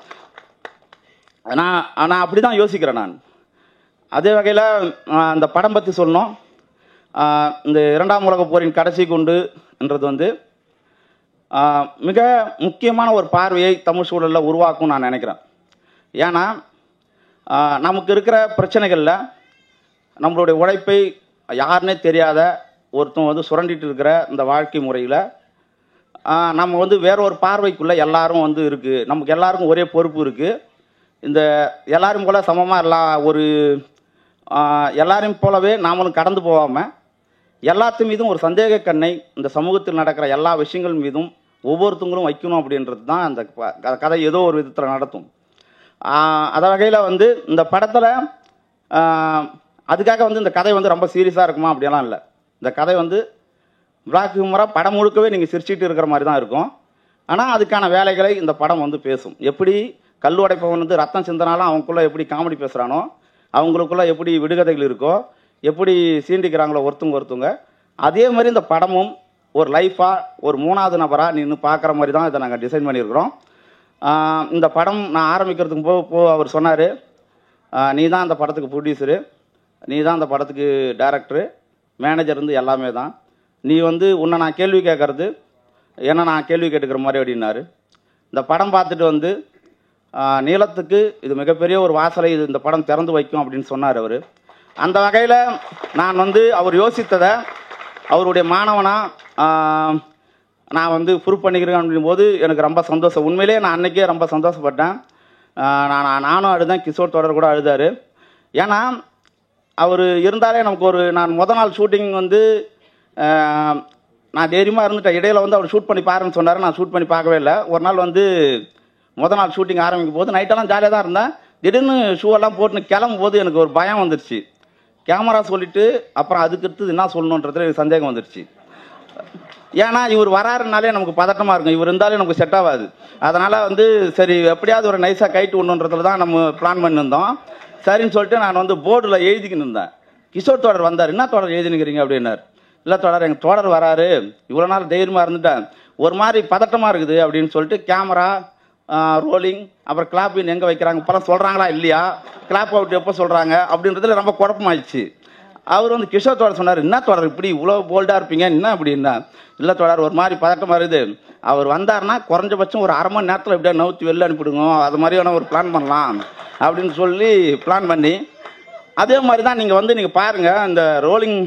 நான் அப்படி தான் யோசிக்கிறேன் நான். அதே வகையில் அந்த படம் பற்றி சொல்லணும். இந்த 2ஆம் உலகப் போரின் கடைசி குண்டுன்றது வந்து மிக முக்கியமான ஒரு பார்வையை தமிழ் சூழலில் உருவாக்கும் நான் நினைக்கிறேன். ஏன்னா நமக்கு இருக்கிற பிரச்சனைகளில் நம்மளுடைய உழைப்பை யாருன்னே தெரியாத ஒருத்தன் வந்து சுரண்டிட்டு இருக்கிற இந்த வாழ்க்கை முறையில் நம்ம வந்து வேற ஒரு பார்வைக்குள்ளே எல்லாரும் வந்து இருக்குது. நமக்கு எல்லாருக்கும் ஒரே பொறுப்பு இருக்குது. இந்த எல்லாரும் போல சமமாக எல்லாரையும் போலவே நாமளும் கடந்து போகாமல் எல்லாத்து மீதும் ஒரு சந்தேக கண்ணை இந்த சமூகத்தில் நடக்கிற எல்லா விஷயங்கள் மீதும் ஒவ்வொருத்தங்களும் வைக்கணும் அப்படின்றது தான் அந்த கதை ஏதோ ஒரு விதத்தில் நடத்தும். அந்த வகையில் வந்து இந்த படத்தில் அதுக்காக வந்து இந்த கதை வந்து ரொம்ப சீரியஸாக இருக்குமா அப்படியெல்லாம் இல்லை. இந்த கதை வந்து பிளாக் ஹியூமராக படம் முழுக்கவே நீங்கள் சிரிச்சிட்டு இருக்கிற மாதிரி தான் இருக்கும். ஆனால் அதுக்கான வேலைகளை இந்த படம் வந்து பேசும். எப்படி கல் உடைப்பவன் வந்து ரத்தம் சிந்தனாலும் அவங்களுக்குள்ள எப்படி காமெடி பேசுகிறானோ, அவங்களுக்குள்ள எப்படி விடுகதைகள் இருக்கோ, எப்படி சீண்டிக்கிறாங்களோ ஒருத்தவங்க, அதே மாதிரி இந்த படமும் ஒரு லைஃபாக ஒரு 3வது நபராக நின்று பார்க்குற மாதிரி தான் இதை நாங்கள் டிசைன் பண்ணியிருக்கிறோம். இந்த படம் நான் ஆரம்பிக்கிறதுக்கு அவர் சொன்னார், நீ தான் அந்த படத்துக்கு ப்ரொடியூசரு, நீ தான் அந்த படத்துக்கு டைரக்டரு, மேனேஜர் இருந்து எல்லாமே தான், நீ வந்து உன்னை நான் கேள்வி கேட்கறது ஏன்னா நான் கேள்வி கேட்டுக்கிற மாதிரி அப்படின்னாரு. இந்த படம் பார்த்துட்டு வந்து நீளத்துக்கு இது மிகப்பெரிய ஒரு வாசலை இது இந்த படம் திறந்து வைக்கும் அப்படின்னு சொன்னார் அவர். அந்த வகையில் நான் வந்து அவர் யோசித்ததை அவருடைய மாணவனாக நான் வந்து ப்ரூவ் பண்ணிக்கிறேன் அப்படின் போது எனக்கு ரொம்ப சந்தோஷம். உண்மையிலே நான் அன்றைக்கே ரொம்ப சந்தோஷப்பட்டேன். நானும் அழுதேன், கிஷோர் தொடர் கூட அழுதார். ஏன்னா அவர் இருந்தாலே நமக்கு நான் முத நாள் ஷூட்டிங் வந்து நான் தைரியமாக இருந்துட்டேன். இடையில வந்து அவர் ஷூட் பண்ணி பாருன்னு சொன்னார், நான் ஷூட் பண்ணி பார்க்கவே இல்லை. ஒரு நாள் வந்து முத நாள் ஷூட்டிங் ஆரம்பிக்கும் போது நைட்டெல்லாம் ஜாலியாக தான் இருந்தேன். திடீர்னு ஷூவெல்லாம் போட்டுன்னு கிளம்பும் போது எனக்கு ஒரு பயம் வந்துடுச்சு. கேமரா சொல்லிவிட்டு அப்புறம் அதுக்கு அடுத்தது என்ன சொல்லணுன்றதுல எனக்கு சந்தேகம் வந்துடுச்சு. ஏன்னா இவர் வராருனாலே நமக்கு பதட்டமாக இருக்கும், இவர் இருந்தாலே நமக்கு செட் ஆகாது. அதனால் வந்து சரி எப்படியாவது ஒரு நைஸாக கைட்டு விடணுன்றதுல தான் நம்ம பிளான் பண்ணியிருந்தோம். சரின்னு சொல்லிட்டு நான் வந்து போர்டில் எழுதிக்கின்னு இருந்தேன். கிஷோர் தோழர் வந்தார். என்ன தோழர் எழுதினுக்கிறீங்க அப்படின்னார். இல்லை தோழர், எங்கள் தோழர் வராரு, இவ்வளோ நாள் தைரியமாக இருந்துட்டேன், ஒரு மாதிரி பதட்டமாக இருக்குது அப்படின்னு சொல்லிட்டு கேமரா ரோலிங் அப்புறம் கிளாப்பின் எங்கே வைக்கிறாங்க இப்போலாம் சொல்கிறாங்களா இல்லையா, கிளாப் அவுட் எப்போ சொல்கிறாங்க அப்படின்றதுல ரொம்ப குழப்பமாயிடுச்சு. அவர் வந்து கிஷோர் தோழர் சொன்னார், என்ன தோழர் இப்படி இவ்வளோ போல்டாக இருப்பீங்க என்ன அப்படின்னா. இல்லை தோழர், ஒரு மாதிரி பதட்டமாக இருக்குது, அவர் வந்தார்னா குறைஞ்சபட்சம் ஒரு 1/2 மணி நேரத்தில் எப்படியா நவுத்தி வெளில அனுப்பிடுங்க, அது மாதிரியான ஒரு பிளான் பண்ணலாம் அப்படின்னு சொல்லி பிளான் பண்ணி, அதே மாதிரி தான் நீங்கள் வந்து நீங்கள் பாருங்கள் இந்த ரோலிங்.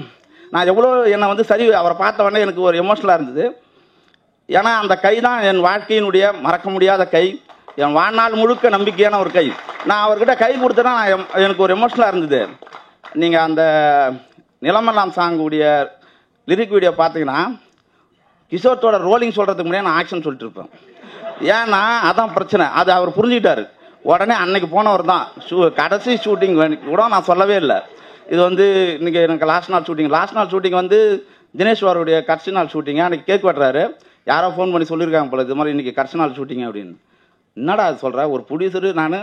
நான் எவ்வளோ என்னை வந்து சரி அவரை பார்த்த உடனே எனக்கு ஒரு எமோஷனலாக இருந்தது. ஏன்னா அந்த கை தான் என் வாழ்க்கையினுடைய மறக்க முடியாத கை, என் வாழ்நாள் முழுக்க நம்பிக்கையான ஒரு கை. நான் அவர்கிட்ட கை கொடுத்தேன்னா எனக்கு ஒரு எமோஷனலாக இருந்தது. நீங்கள் அந்த நிலமெல்லாம் சாங்குடைய லிரிக் வீடியோ பார்த்தீங்கன்னா கிஷோர் தோழர் ரோலிங் சொல்கிறதுக்கு முன்னாடி நான் ஆக்ஷன் சொல்லிட்டு இருப்பேன். ஏன்னா அதான் பிரச்சனை, அது அவர் புரிஞ்சுக்கிட்டாரு. உடனே அன்னைக்கு போனவர் தான் கடைசி ஷூட்டிங் கூட நான் சொல்லவே இல்லை. இது வந்து இன்னைக்கு எனக்கு லாஸ்ட் நாள் ஷூட்டிங் வந்து தினேஷ்வருடைய கடைசி நாள் ஷூட்டிங்க. அன்னைக்கு கேக் வெட்டுறாரு, யாரோ ஃபோன் பண்ணி சொல்லியிருக்காங்க போல, இது மாதிரி இன்னைக்கு கடைசி நாள் ஷூட்டிங் அப்படின்னு. என்னடா அது சொல்கிற, ஒரு ப்ரொடியூசரு நான்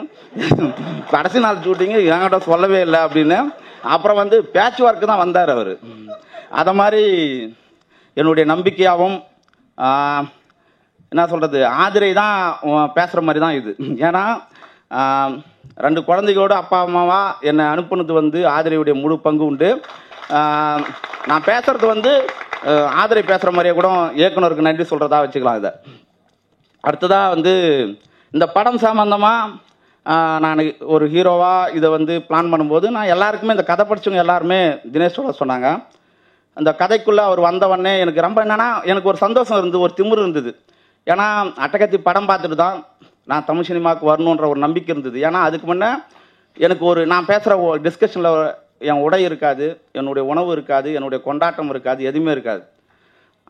கடைசி நாள் ஷூட்டிங்கு என்கிட்ட சொல்லவே இல்லை அப்படின்னு. அப்புறம் வந்து பேட்ச் ஒர்க்கு தான் வந்தார் அவர். அதை மாதிரி என்னுடைய நம்பிக்கையாகவும் என்ன சொல்கிறது ஆதிரை தான் பேசுகிற மாதிரி தான் இது. ஏன்னா 2 குழந்தைகளோட அப்பா அம்மாவா என்னை அனுப்புனது வந்து ஆதிரையுடைய முழு பங்கு உண்டு. நான் பேசுறது வந்து ஆதிரை பேசுகிற மாதிரியே கூட இயக்குனருக்கு நன்றி சொல்கிறதா வச்சுக்கலாம். இதை அடுத்ததாக வந்து இந்த படம் சம்பந்தமாக நான் ஒரு ஹீரோவாக இதை வந்து பிளான் பண்ணும்போது நான் எல்லாருக்குமே இந்த கதை படித்தவங்க எல்லாருமே தினேஷ் சொல்ல சொன்னாங்க. அந்த கதைக்குள்ளே அவர் வந்தவொடனே எனக்கு ரொம்ப என்னென்னா எனக்கு ஒரு சந்தோஷம் இருந்தது, ஒரு திமிரு இருந்தது. ஏன்னா அட்டகத்தி படம் பார்த்துட்டு தான் நான் தமிழ் சினிமாவுக்கு வரணுன்ற ஒரு நம்பிக்கை இருந்தது. ஏன்னா அதுக்கு முன்னே எனக்கு ஒரு நான் பேசுகிற டிஸ்கஷனில் என் உடை இருக்காது, என்னுடைய உணவு இருக்காது, என்னுடைய கொண்டாட்டம் இருக்காது, எதுவுமே இருக்காது.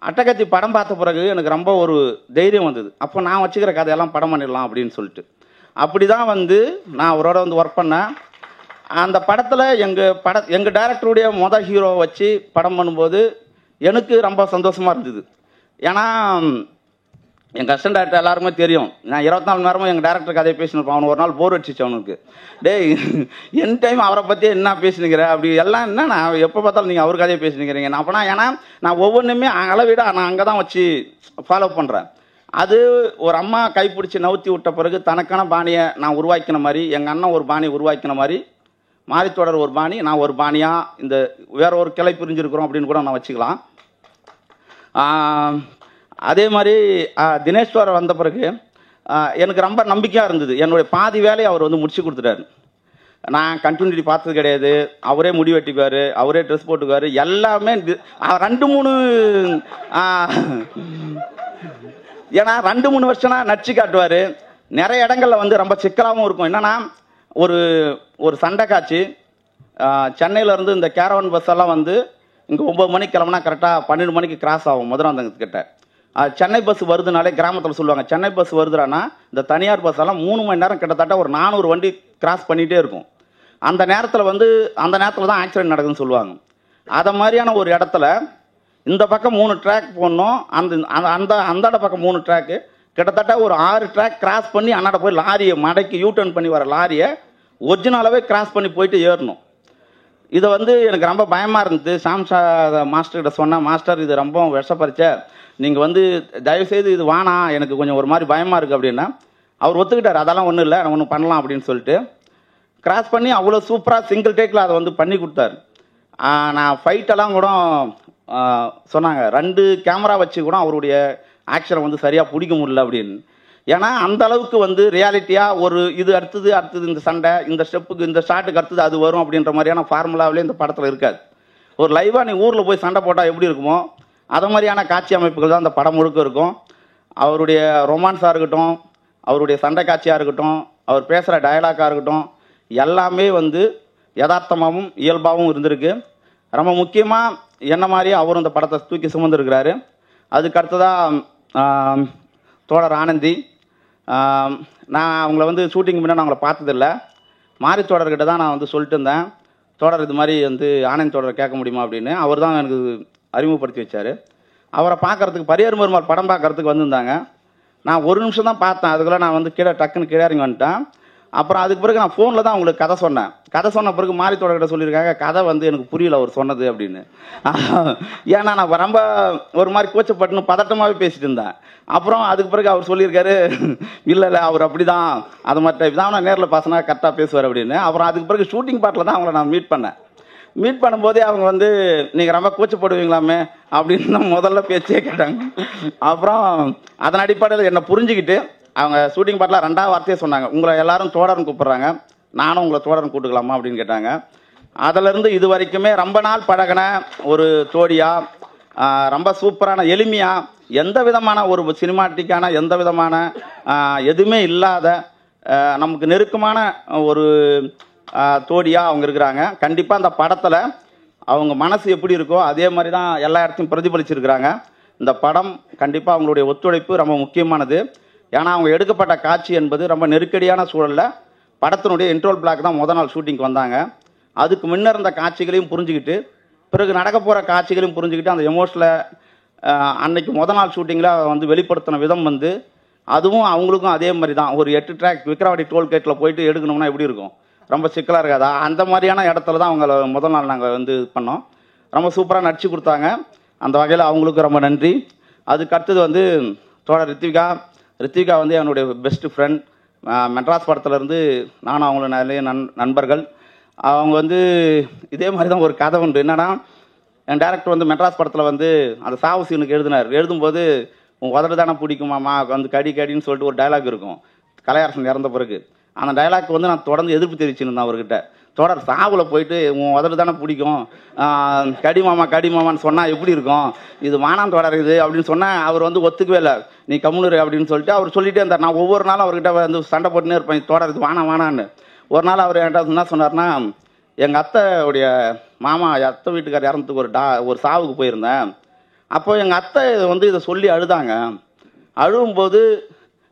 அட்டகத்தி படம் பார்த்த பிறகு எனக்கு ரொம்ப ஒரு தைரியம் வந்தது. அப்போ நான் வச்சுக்கிற கதையெல்லாம் படம் பண்ணிடலாம் அப்படின்னு சொல்லிட்டு அப்படி தான் வந்து நான் அவரோட வந்து ஒர்க் பண்ணேன். அந்த படத்தில் எங்கள் டைரக்டருடைய மொதல் ஹீரோவை வச்சு படம் பண்ணும்போது எனக்கு ரொம்ப சந்தோஷமாக இருந்தது. ஏன்னா எங்கள் அசிஸ்டன்ட் டேரக்டர் எல்லாருமே தெரியும், நான் 24 மணி நேரமும் எங்கள் டேரக்டர் கதையை பேசினிருப்பேன். அவனுக்கு ஒரு நாள் போர் அடிச்சிச்சு அவனுக்கு, டேய் என் டைம் அவரை பற்றியே என்ன பேசினுக்கிறேன் அப்படி எல்லாம், என்ன நான் எப்போ பார்த்தாலும் நீங்கள் அவர் கதையை பேசினுக்கிறீங்க. நான் அப்போனா ஏன்னா நான் ஒவ்வொன்றுமே அளவிட நான் அங்கே தான் வச்சு ஃபாலோ பண்ணுறேன். அது ஒரு அம்மா கைப்பிடிச்சி நவுத்தி விட்ட பிறகு தனக்கான பாணியை நான் உருவாக்கின மாதிரி, எங்கள் அண்ணன் ஒரு பாணியை உருவாக்கின மாதிரி, மாரித்தொடர் ஒரு பாணி, நான் ஒரு பாணியாக இந்த வேற ஒரு கிளை பிரிஞ்சிருக்கிறோம் அப்படின்னு கூட நான் வச்சுக்கலாம். அதே மாதிரி தினேஷ்வர் வந்த பிறகு எனக்கு ரொம்ப நம்பிக்கையாக இருந்தது. என்னுடைய பாதி வேலையை அவர் வந்து முடிச்சு கொடுத்துட்டாரு. நான் கண்டினியூட்டி பார்த்தது கிடையாது, அவரே முடி வெட்டிக்குவார், அவரே ட்ரெஸ் போட்டுக்குவார், எல்லாமே 2-3 ஏன்னா 2-3 வருஷம்னா நச்சு காட்டுவார். நிறைய இடங்கள்ல வந்து ரொம்ப சிக்கலாகவும் இருக்கும். என்னன்னா ஒரு சண்டை காட்சி சென்னையிலேருந்து இந்த கேரவன் பஸ் எல்லாம் வந்து இங்கே 9 மணிக்கு கிளம்புனா கரெக்டாக 12 மணிக்கு கிராஸ் ஆகும் மதுராந்தகத்துக்கிட்ட. சென்னை பஸ் வருதுனாலே கிராமத்தில் சொல்லுவாங்க, சென்னை பஸ் வருதுறானா இந்த தனியார் பஸ் எல்லாம் 3 மணி நேரம் கிட்டத்தட்ட ஒரு 400 வண்டி கிராஸ் பண்ணிகிட்டே இருக்கும். அந்த நேரத்தில் தான் ஆக்சிடென்ட் நடக்குதுன்னு சொல்லுவாங்க. அதை மாதிரியான ஒரு இடத்துல இந்த பக்கம் 3 ட்ராக் போடணும், அந்த பக்கம் 3 ட்ராக்கு, கிட்டத்தட்ட ஒரு 6 ட்ராக் கிராஸ் பண்ணி அண்ணாட போய் லாரியை மடக்கி யூட்டர்ன் பண்ணி வர லாரியை ஒரிஜினலாகவே கிராஸ் பண்ணி போயிட்டு ஏறணும். இதை வந்து எனக்கு ரொம்ப பயமாக இருந்தது. சாம்சா மாஸ்டர்கிட்ட சொன்னேன், மாஸ்டர் இது ரொம்ப விஷப்பறிச்ச, நீங்கள் வந்து தயவுசெய்து இது வானா, எனக்கு கொஞ்சம் ஒரு மாதிரி பயமாக இருக்குது அப்படின்னா. அவர் ஒத்துக்கிட்டார், அதெல்லாம் ஒன்றும் இல்லை, நான் ஒன்று பண்ணலாம் அப்படின்னு சொல்லிட்டு கிராஸ் பண்ணி அவ்வளோ சூப்பராக சிங்கிள் டேக்கில் அதை வந்து பண்ணி கொடுத்தாரு. நான் ஃபைட்டெல்லாம் கூட சொன்னாங்க, 2 கேமரா வச்சு கூட அவருடைய ஆக்ஷனை வந்து சரியாக பிடிக்க முடியல அப்படின்னு. ஏன்னா அந்த அளவுக்கு வந்து ரியாலிட்டியாக ஒரு இது அடுத்தது இந்த சண்டை, இந்த ஸ்டெப்புக்கு இந்த ஷாட்டுக்கு அடுத்தது அது வரும் அப்படின்ற மாதிரியான ஃபார்முலாவிலே இந்த படத்தில் இருக்காது. ஒரு லைவாக நீ ஊரில் போய் சண்டை போட்டால் எப்படி இருக்குமோ அது மாதிரியான காட்சி அமைப்புகள் தான் அந்த படம் முழுக்க இருக்கும். அவருடைய ரொமான்ஸாக இருக்கட்டும், அவருடைய சண்டை காட்சியாக இருக்கட்டும், அவர் பேசுகிற டயலாக்காக இருக்கட்டும், எல்லாமே வந்து யதார்த்தமாகவும் இயல்பாகவும் இருந்திருக்கு. ரொம்ப முக்கியமாக என்ன மாதிரியே அவரும் இந்த படத்தை தூக்கி சுமந்துருக்கிறாரு. அதுக்கு அடுத்ததாக தோழர் ஆனந்தி, நான் அவங்கள வந்து ஷூட்டிங் முன்னாடி அவங்கள பார்த்ததில்லை. மாரி தோழர்கிட்ட தான் நான் வந்து சொல்லிட்டு இருந்தேன், தோழர் இது மாதிரி வந்து ஆனந்த் தோழரை கேட்க முடியுமா அப்படின்னு. அவர் தான் எனக்கு அறிமுகப்படுத்தி வச்சார். அவரை பார்க்கறதுக்கு பரியர் மருமாள் படம் பார்க்கறதுக்கு வந்திருந்தாங்க. நான் 1 நிமிஷம் தான் பார்த்தேன், அதுக்குள்ளே நான் வந்து டக்குன்னு கீழே இறங்கி வந்துட்டேன். அப்புறம் அதுக்கு பிறகு நான் ஃபோனில் தான் அவங்களுக்கு கதை சொன்னேன். கதை சொன்ன பிறகு மாரித்தோட சொல்லியிருக்காங்க, கதை வந்து எனக்கு புரியல அவர் சொன்னது அப்படின்னு. ஏன்னா நான் ரொம்ப ஒரு மாதிரி கூச்சப்பட்டுன்னு பதட்டமாகவே பேசிட்டு இருந்தேன். அப்புறம் அதுக்கு பிறகு அவர் சொல்லியிருக்காரு, இல்லை அவர் அப்படி தான், அது மாதிரி டைப் தான், நான் நேரில் பேசினா கரெக்டாக பேசுவார் அப்படின்னு. அப்புறம் அதுக்கு பிறகு ஷூட்டிங் பார்ட்டில் தான் அவங்கள நான் மீட் பண்ணேன். மீட் பண்ணும்போதே அவங்க வந்து நீங்கள் ரொம்ப கூச்சப்படுவீங்களாமே அப்படின்னு தான் முதல்ல பேச்சே கேட்டாங்க. அப்புறம் அதன் அடிப்படையில் என்னை புரிஞ்சுக்கிட்டு அவங்க ஷூட்டிங் பார்ட்டில் 2வது வார்த்தையே சொன்னாங்க, உங்களை எல்லாரும் தோழர்னு கூப்பிட்றாங்க, நானும் உங்களை தோழர்னு கூப்பிட்டுக்கலாமா அப்படின்னு கேட்டாங்க. அதிலிருந்து இது வரைக்குமே ரொம்ப நாள் பழகின ஒரு தோழியாக, ரொம்ப சூப்பரான எளிமையாக, எந்த விதமான ஒரு சினிமாட்டிக்கான எந்த விதமான எதுவுமே இல்லாத நமக்கு நெருக்கமான ஒரு தோழியாக அவங்க இருக்கிறாங்க. கண்டிப்பாக அந்த படத்தில் அவங்க மனசு எப்படி இருக்கோ அதே மாதிரி தான் எல்லா இடத்தையும் பிரதிபலிச்சிருக்கிறாங்க. இந்த படம் கண்டிப்பாக அவங்களுடைய ஒத்துழைப்பு ரொம்ப முக்கியமானது. ஏன்னா அவங்க எடுக்கப்பட்ட காட்சி என்பது ரொம்ப நெருக்கடியான சூழலில் படத்தினுடைய இன்ட்ரோல் பிளாக் தான் முதல் நாள் ஷூட்டிங்க்கு வந்தாங்க. அதுக்கு முன்னர் இருந்த காட்சிகளையும் புரிஞ்சுக்கிட்டு பிறகு நடக்க போகிற காட்சிகளையும் புரிஞ்சுக்கிட்டு அந்த எமோஷனில் அன்னைக்கு முதல் நாள் ஷூட்டிங்கில் வந்து வெளிப்படுத்தின விதம் வந்து அதுவும் அவங்களுக்கும் அதே மாதிரி தான். ஒரு 8 ட்ராக் விக்ரவாடி டோல்கேட்டில் போயிட்டு எடுக்கணும்னா எப்படி இருக்கும், ரொம்ப சிக்கலாக இருக்காதா, அந்த மாதிரியான இடத்துல தான் அவங்கள முதல் நாள் நாங்கள் வந்து பண்ணோம். ரொம்ப சூப்பராக நடிச்சு கொடுத்தாங்க. அந்த வகையில் அவங்களுக்கு ரொம்ப நன்றி. அதுக்கு அடுத்தது வந்து தோழர் ரித்விகா வந்து என்னுடைய பெஸ்ட் ஃப்ரெண்ட். மெட்ராஸ் படத்துலேருந்து நானும் அவங்கள நிறைய நண்பர்கள். அவங்க வந்து இதே மாதிரி தான் ஒரு கதை உண்டு. என்னன்னா, என் டேரக்டர் வந்து மெட்ராஸ் படத்தில் வந்து அந்த சாவு சீனுக்கு எழுதும்போது உன் உதடு தானே பிடிக்குமாம்மா வந்து கடின்னு சொல்லிட்டு ஒரு டைலாக் இருக்கும் கலையரசன் இறந்த பிறகு. அந்த டைலாக் வந்து நான் தொடர்ந்து எதிர்ப்பு தெரிவிச்சுருந்தேன் அவர்கிட்ட. தொடர் சாவில் போயிட்டு உன் உதடு தானே பிடிக்கும், கடிமாமான்னு சொன்னால் எப்படி இருக்கும், இது வானாம் தொடர் இது அப்படின்னு சொன்னால் அவர் வந்து ஒத்துக்கவே இல்லை. நீ கம்முனு அப்படின்னு சொல்லிட்டு அவர் சொல்லிட்டே இருந்தார். நான் ஒவ்வொரு நாளும் அவர்கிட்ட வந்து சண்டை போட்டுனே இருப்பேன், தொடர் இது வானான்னு. ஒரு நாள் அவர் என்கிட்ட என்ன சொன்னார்னா, எங்கள் அத்தையுடைய அத்தை வீட்டுக்கார் இறந்ததுக்கு ஒரு சாவுக்கு போயிருந்தேன். அப்போ எங்கள் அத்தை வந்து இதை சொல்லி அழுதாங்க. அழுவும்போது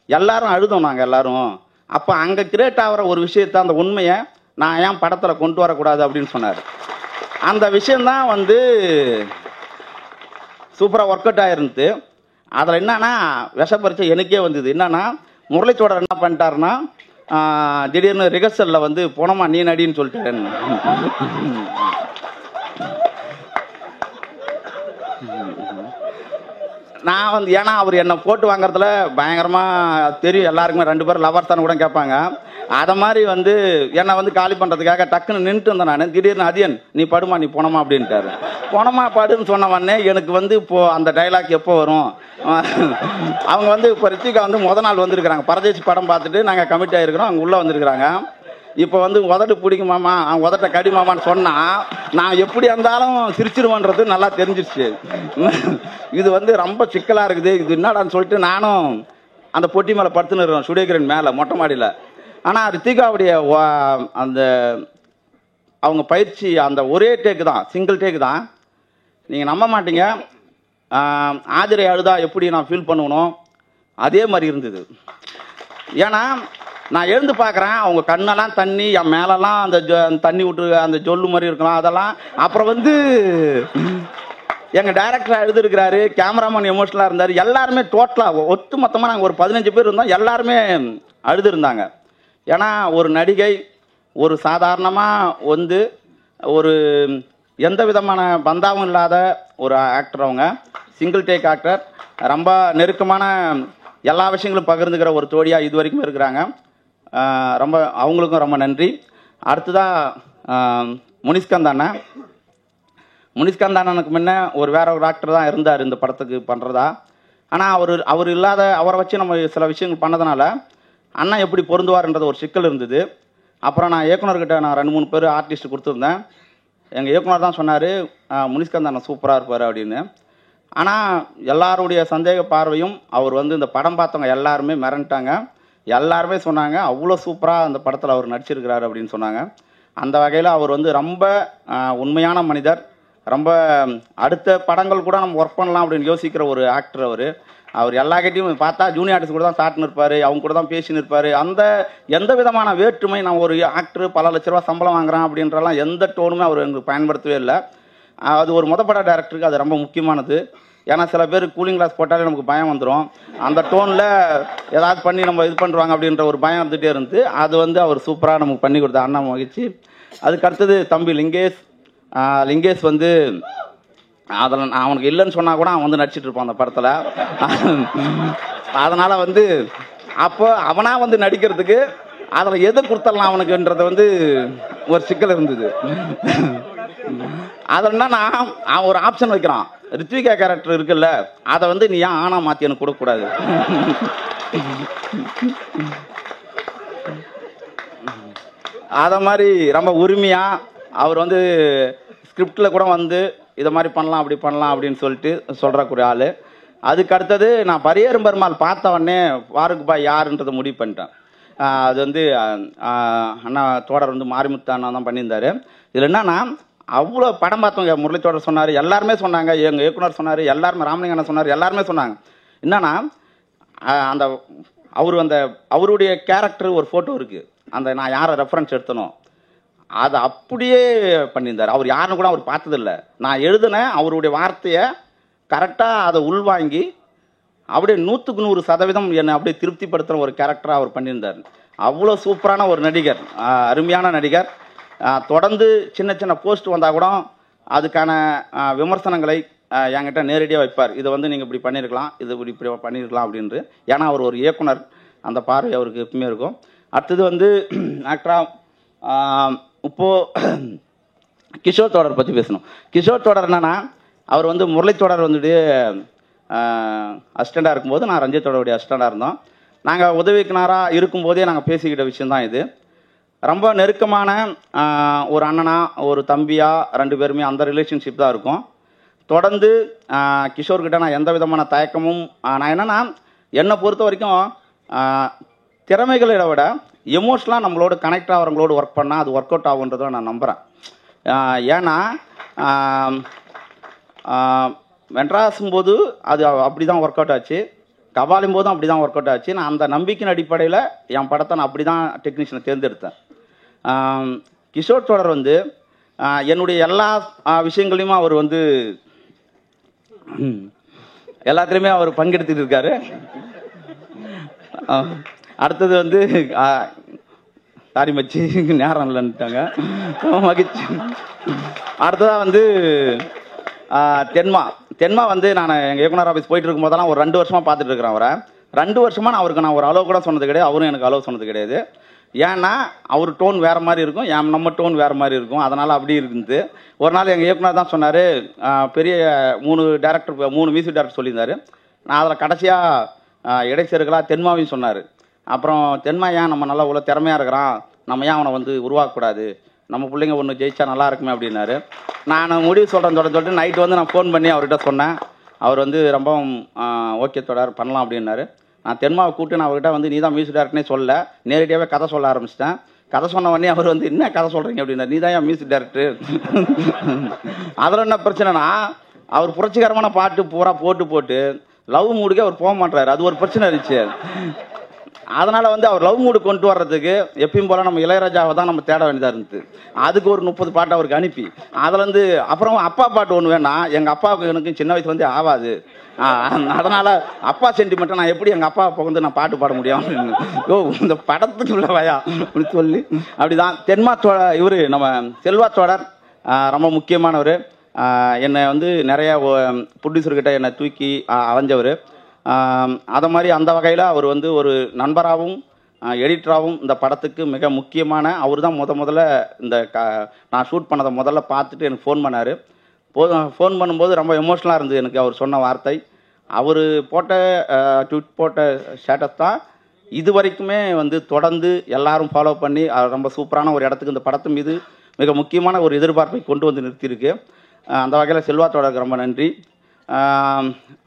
எல்லாரும் அழுதோம் நாங்கள் எல்லாரும். அப்போ அங்கே கிரியேட் ஆகிற ஒரு விஷயத்த, அந்த உண்மையை நான் ஏன் படத்தில் கொண்டு வரக்கூடாது அப்படின்னு சொன்னார். அந்த விஷயந்தான் வந்து சூப்பராக ஒர்க் அவுட் ஆகிருந்து. அதில் என்னன்னா விஷப்பரிச்சை எனக்கே வந்தது. என்னன்னா முரளிச்சோடர் என்ன பண்ணிட்டாருன்னா, திடீர்னு ரிஹர்சலில் வந்து போனோமா நீ நடின்னு சொல்லிட்டேன். நான் வந்து ஏன்னா அவர் என்னை போட்டு வாங்குறதுல பயங்கரமாக தெரியும் எல்லாருக்குமே, 2 பேரும் லவர்ஸ் தானே கூட கேட்பாங்க. அதை மாதிரி வந்து என்னை வந்து காலி பண்ணுறதுக்காக டக்குன்னு நின்றுட்டு இருந்தேன் நான். திடீர்னு அதியன் நீ படுமா நீ போனோமா அப்படின்ட்டாரு. போனோமா படுன்னு சொன்ன உடனே எனக்கு வந்து இப்போது அந்த டைலாக் எப்போ வரும். அவங்க வந்து இப்போ ரித்திகா வந்து முதல் நாள் வந்திருக்கிறாங்க, பரதேசி படம் பார்த்துட்டு நாங்கள் கமிட் ஆகிருக்கிறோம், அவங்க உள்ளே வந்திருக்கிறாங்க. இப்போ வந்து உதட்டு பிடிக்குமாமா அவங்க உதட்ட கடிமாமான்னு சொன்னால் நான் எப்படி இருந்தாலும் சிரிச்சிருவேன்றது நல்லா தெரிஞ்சிருச்சு. இது வந்து ரொம்ப சிக்கலாக இருக்குது, இது என்னடான்னு சொல்லிட்டு நானும் அந்த பொட்டி மேலே படுத்துன்னு இருக்கேன், ஸ்டுடியோகிரன் மேலே மொட்டை மாடியில். ஆனால் ரித்திகாவுடைய அந்த அவங்க பயிற்சி அந்த ஒரே டேக்கு தான், சிங்கிள் டேக்கு தான். நீங்கள் நம்ப மாட்டீங்க, ஆதிரை அழுதா எப்படி நான் ஃபீல் பண்ணணும் அதே மாதிரி இருந்தது. ஏன்னா நான் எழுந்து பார்க்குறேன், அவங்க கண்ணெல்லாம் தண்ணி, என் மேலெல்லாம் அந்த தண்ணி விட்டு அந்த ஜொல்லு மாதிரி இருக்கலாம் அதெல்லாம். அப்புறம் வந்து எங்கள் டைரக்டர் எழுதிருக்கிறாரு, கேமராமேன் எமோஷனலாக இருந்தார். எல்லாருமே டோட்டலாக ஒட்டு மொத்தமாக நாங்கள் ஒரு 15 பேர் இருந்தோம், எல்லாருமே அழுதுருந்தாங்க. ஏன்னா ஒரு நடிகை ஒரு சாதாரணமாக வந்து ஒரு எந்த விதமான பந்தாவும் இல்லாத ஒரு ஆக்டர், அவங்க சிங்கிள் டேக் ஆக்டர், ரொம்ப நெருக்கமான எல்லா விஷயங்களும் பகிர்ந்துக்கிற ஒரு தோழியாக இது வரைக்கும் இருக்கிறாங்க. ரொம்ப அவங்களுக்கும் ரொம்ப நன்றி. அடுத்ததாக முனிஷ்காந்த் அண்ணனுக்கு முன்ன வேற ஒரு ஆக்டர் தான் இருந்தார் இந்த படத்துக்கு பண்ணுறதா. ஆனால் அவர் இல்லாத அவரை வச்சு நம்ம சில விஷயங்கள் பண்ணதுனால அண்ணன் எப்படி பொருந்துவார்ன்றது ஒரு சிக்கல் இருந்தது. அப்புறம் நான் இயக்குனர்கிட்ட நான் 2-3 பேர் ஆர்டிஸ்ட் கொடுத்துருந்தேன். எங்கள் இயக்குனர் தான் சொன்னார் முனிஷ்காந்த் அண்ணன் சூப்பராக இருப்பார் அப்படின்னு. ஆனால் எல்லாருடைய சந்தேக பார்வையும் அவர் வந்து இந்த படம் பார்த்தவங்க எல்லாருமே மிரண்டாங்க. எல்லாருமே சொன்னாங்க அவ்வளோ சூப்பராக அந்த படத்தில் அவர் நடிச்சிருக்கிறாரு அப்படின்னு சொன்னாங்க. அந்த வகையில் அவர் வந்து ரொம்ப உண்மையான மனிதர். ரொம்ப அடுத்த படங்கள் கூட நம்ம ஒர்க் பண்ணலாம் அப்படின்னு யோசிக்கிற ஒரு ஆக்டர் அவர் எல்லாக்கிட்டையும் பார்த்தா ஜூனியர் ஆர்டிஸ்ட் கூட தான் சாட்டின்னு இருப்பார், அவங்க கூட தான் பேசின்னு இருப்பார். அந்த எந்த விதமான வேற்றுமை, நான் ஒரு ஆக்டர் பல லட்ச ரூபா சம்பளம் வாங்குறேன் அப்படின்றலாம் எந்த டோனுமே அவர் எங்களுக்கு பயன்படுத்தவே இல்லை. அது ஒரு முதப்பட டைரக்டருக்கு அது ரொம்ப முக்கியமானது. ஏன்னா சில பேர் கூலிங் கிளாஸ் போட்டாலே நமக்கு பயம் வந்துடும். அந்த டோனில் ஏதாவது பண்ணி நம்ம இது பண்ணுறாங்க அப்படின்ற ஒரு பயம் இருந்துகிட்டே இருந்து அது வந்து அவர் சூப்பராக நமக்கு பண்ணி கொடுத்த அண்ணா மகிழ்ச்சி. அதுக்கு அடுத்தது தம்பி லிங்கேஷ் வந்து அதில் நான் அவனுக்கு இல்லைன்னு சொன்னால் கூட அவன் வந்து நடிச்சிட்டு இருப்பான் அந்த படத்தில். அதனால் வந்து அப்போ அவனாக வந்து நடிக்கிறதுக்கு அதில் எது கொடுத்துடலாம் அவனுக்குன்றது வந்து ஒரு சிக்கல் இருந்தது. அதில் நான் அவன் ஒரு ஆப்ஷன் வைக்கிறான், ரித்விகா கேரக்டர் இருக்குல்ல அதை வந்து நீ ஏன் ஆனா மாற்றி எனக்கு கொடுக்கக்கூடாது. அதை மாதிரி ரொம்ப உரிமையாக அவர் வந்து ஸ்கிரிப்டில் கூட வந்து இதை மாதிரி பண்ணலாம் அப்படி பண்ணலாம் அப்படின்னு சொல்லிட்டு சொல்கிறக்கூடிய ஆள். அதுக்கு அடுத்தது நான் பரியேறும் பெருமாள் பார்த்த உடனே ஃபாரூக் பாய் யாருன்றதை முடிவு பண்ணிட்டேன். அது வந்து அண்ணா தோடர் வந்து மாரிமுத்து அண்ணா தான் பண்ணியிருந்தார். இதில் என்னன்னா அவ்வளோ படம் பார்த்தவங்க, முரளி தோடர் சொன்னார், எல்லாருமே சொன்னாங்க, எங்கள் இயக்குனர் சொன்னார், எல்லாருமே ராமலிங்க அண்ணா சொன்னார், எல்லாருமே சொன்னாங்க. என்னன்னா அந்த அவருடைய கேரக்டர் ஒரு ஃபோட்டோ இருக்குது, அந்த நான் யாரை ரெஃபரன்ஸ் எடுத்தனோ அதை அப்படியே பண்ணியிருந்தார். அவர் யாருன்னு கூட அவர் பார்த்ததில்லை. நான் எழுதினேன் அவருடைய வார்த்தையை கரெக்டாக அதை உள்வாங்கி அப்படியே 100% என்னை அப்படியே திருப்திப்படுத்துகிற ஒரு கேரக்டராக அவர் பண்ணியிருந்தார். அவ்வளோ சூப்பரான ஒரு நடிகர், அருமையான நடிகர். தொடர்ந்து சின்ன சின்ன போஸ்ட் வந்தால் கூட அதுக்கான விமர்சனங்களை என்கிட்ட நேரடியாக வைப்பார். இதை வந்து நீங்கள் இப்படி பண்ணியிருக்கலாம், இது இப்படி பண்ணியிருக்கலாம் அப்படின்ட்டு. ஏன்னா அவர் ஒரு இயக்குனர், அந்த பார்வை அவருக்கு எப்பவுமே இருக்கும். அடுத்தது வந்து ஆக்டராக இப்போது கிஷோர் தோடர் பற்றி பேசணும். கிஷோர் தோடர் என்னன்னா அவர் வந்து முரளி தோடர் வந்துட்டு அசிஸ்டண்டாக இருக்கும்போது நான் ரஞ்சித்தோடைய அசிஸ்டண்டாக இருந்தோம். நாங்கள் உதவிக்குனாராக இருக்கும்போதே நாங்கள் பேசிக்கிட்ட விஷயந்தான் இது. ரொம்ப நெருக்கமான ஒரு அண்ணனா ஒரு தம்பியா 2 பேருமே அந்த ரிலேஷன்ஷிப் தான் இருக்கும். தொடர்ந்து கிஷோர்கிட்ட நான் எந்த விதமான தயக்கமும் நான் என்னன்னா என்னை பொறுத்த வரைக்கும் திறமைகளை விட எமோஷனலாக நம்மளோட கனெக்ட் ஆகிறவங்களோடு ஒர்க் பண்ணால் அது ஒர்க் அவுட் ஆகுன்றதை நான் நம்புகிறேன். ஏன்னா மெட்ராஸும் போது அது அப்படி தான் ஒர்க் அவுட் ஆச்சு, கபாலியும் போதும் அப்படி தான் ஒர்க் அவுட் ஆச்சு. நான் அந்த நம்பிக்கையின் அடிப்படையில் என் படத்தை நான் அப்படி தான் டெக்னீஷியனை தேர்ந்தெடுத்தேன். கிஷோர் தோடர் வந்து என்னுடைய எல்லா விஷயங்களையும் அவர் வந்து எல்லாத்துலேயுமே அவர் பங்கெடுத்துட்டு இருக்காரு. அடுத்தது வந்து தாரி மச்சி நேரம் இல்லைன்ட்டாங்க, மகிழ்ச்சி. அடுத்ததாக வந்து தென்மா வந்து நான் எங்கள் இயக்குனர் ஆஃபீஸ் போயிட்டு இருக்கும்போதெல்லாம் ஒரு 2 வருஷமாக பார்த்துட்டு இருக்கிறேன் அவரை. 2 வருஷமாக நான் அவருக்கு ஒரு அளவு கூட சொன்னது கிடையாது, அவரும் எனக்கு அளவு சொன்னது கிடையாது. ஏன்னா அவர் டோன் வேறு மாதிரி இருக்கும், நம்ம டோன் வேறு மாதிரி இருக்கும். அதனால் அப்படி இருக்குது. ஒரு நாள் எங்கள் இயக்குனர் தான் சொன்னார், பெரிய 3 மியூசிக் டைரக்டர் சொல்லியிருந்தார். நான் அதில் கடைசியாக இடைச்சேருக்கலாக தென்மாவையும் சொன்னார். அப்புறம் தென்மா ஏன் நம்ம நல்லா இவ்வளோ திறமையாக இருக்கிறான், நம்ம ஏன் அவனை வந்து உருவாக்கக்கூடாது, நம்ம பிள்ளைங்க ஒன்று ஜெயிச்சா நல்லா இருக்குமே அப்படின்னாரு. நான் முடிவு சொல்லிட்டு நைட்டு வந்து நான் ஃபோன் பண்ணி அவர்கிட்ட சொன்னேன். அவர் வந்து ரொம்ப ஓகே தொடர் பண்ணலாம் அப்படின்னாரு. நான் தென்மாவை கூப்பிட்டு நான் அவர்கிட்ட வந்து நீ தான் மியூசிக் டைரக்டர்னே சொல்ல, நேரடியாகவே கதை சொல்ல ஆரம்பிச்சிட்டேன். கதை சொன்ன உடனே அவர் வந்து என்ன கதை சொல்கிறீங்க அப்படின்னாரு. நீ தான் என் மியூசிக் டைரக்டர். அதில் என்ன பிரச்சனைனா அவர் புரட்சிகரமான பாட்டு பூரா போட்டு லவ் மூடுக்கே அவர் போக மாட்டாரு. அது ஒரு பிரச்சனை இருந்துச்சு. அதனால் வந்து அவர் லவ் மூடு கொண்டு வர்றதுக்கு எப்பயும் போல் நம்ம இளையராஜாவை தான் நம்ம தேட வேண்டியதாக இருந்தது. அதுக்கு ஒரு 30 பாட்டு அவருக்கு அனுப்பி அதில் வந்து அப்புறம் அப்பா பாட்டு ஒன்று வேணாம், எங்கள் அப்பாவுக்கு எனக்கு சின்ன வயசு வந்து ஆகாது, அதனால் அப்பா சென்டிமெண்ட்டை நான் எப்படி எங்கள் அப்பா வந்து நான் பாட்டு பாட முடியும் அப்படின்னு இந்த படத்துக்கு உள்ள வயா அப்படின்னு சொல்லி அப்படிதான் தென்மா இவர் நம்ம செல்வா தோடர் ரொம்ப முக்கியமானவர். என்னை வந்து நிறைய ப்ரொடியூசர்கிட்ட என்னை தூக்கி அலைஞ்சவர். அதை மாதிரி அந்த வகையில் அவர் வந்து ஒரு நண்பராகவும் எடிட்டராகவும் இந்த படத்துக்கு மிக முக்கியமான அவர் தான் முதல்ல இந்த நான் ஷூட் பண்ணதை முதல்ல பார்த்துட்டு எனக்கு ஃபோன் பண்ணார். ஃபோன் பண்ணும்போது ரொம்ப எமோஷ்னலாக இருந்தது எனக்கு அவர் சொன்ன வார்த்தை. அவர் ட்வீட் போட்ட ஸ்டேட்டஸ் தான் இது வரைக்குமே வந்து தொடர்ந்து எல்லாரும் ஃபாலோ பண்ணி ரொம்ப சூப்பரான ஒரு இடத்துக்கு இந்த படத்து மீது மிக முக்கியமான ஒரு எதிர்பார்ப்பை கொண்டு வந்து நிறுத்தியிருக்கு. அந்த வகையில் செல்வா தோடருக்கு ரொம்ப நன்றி.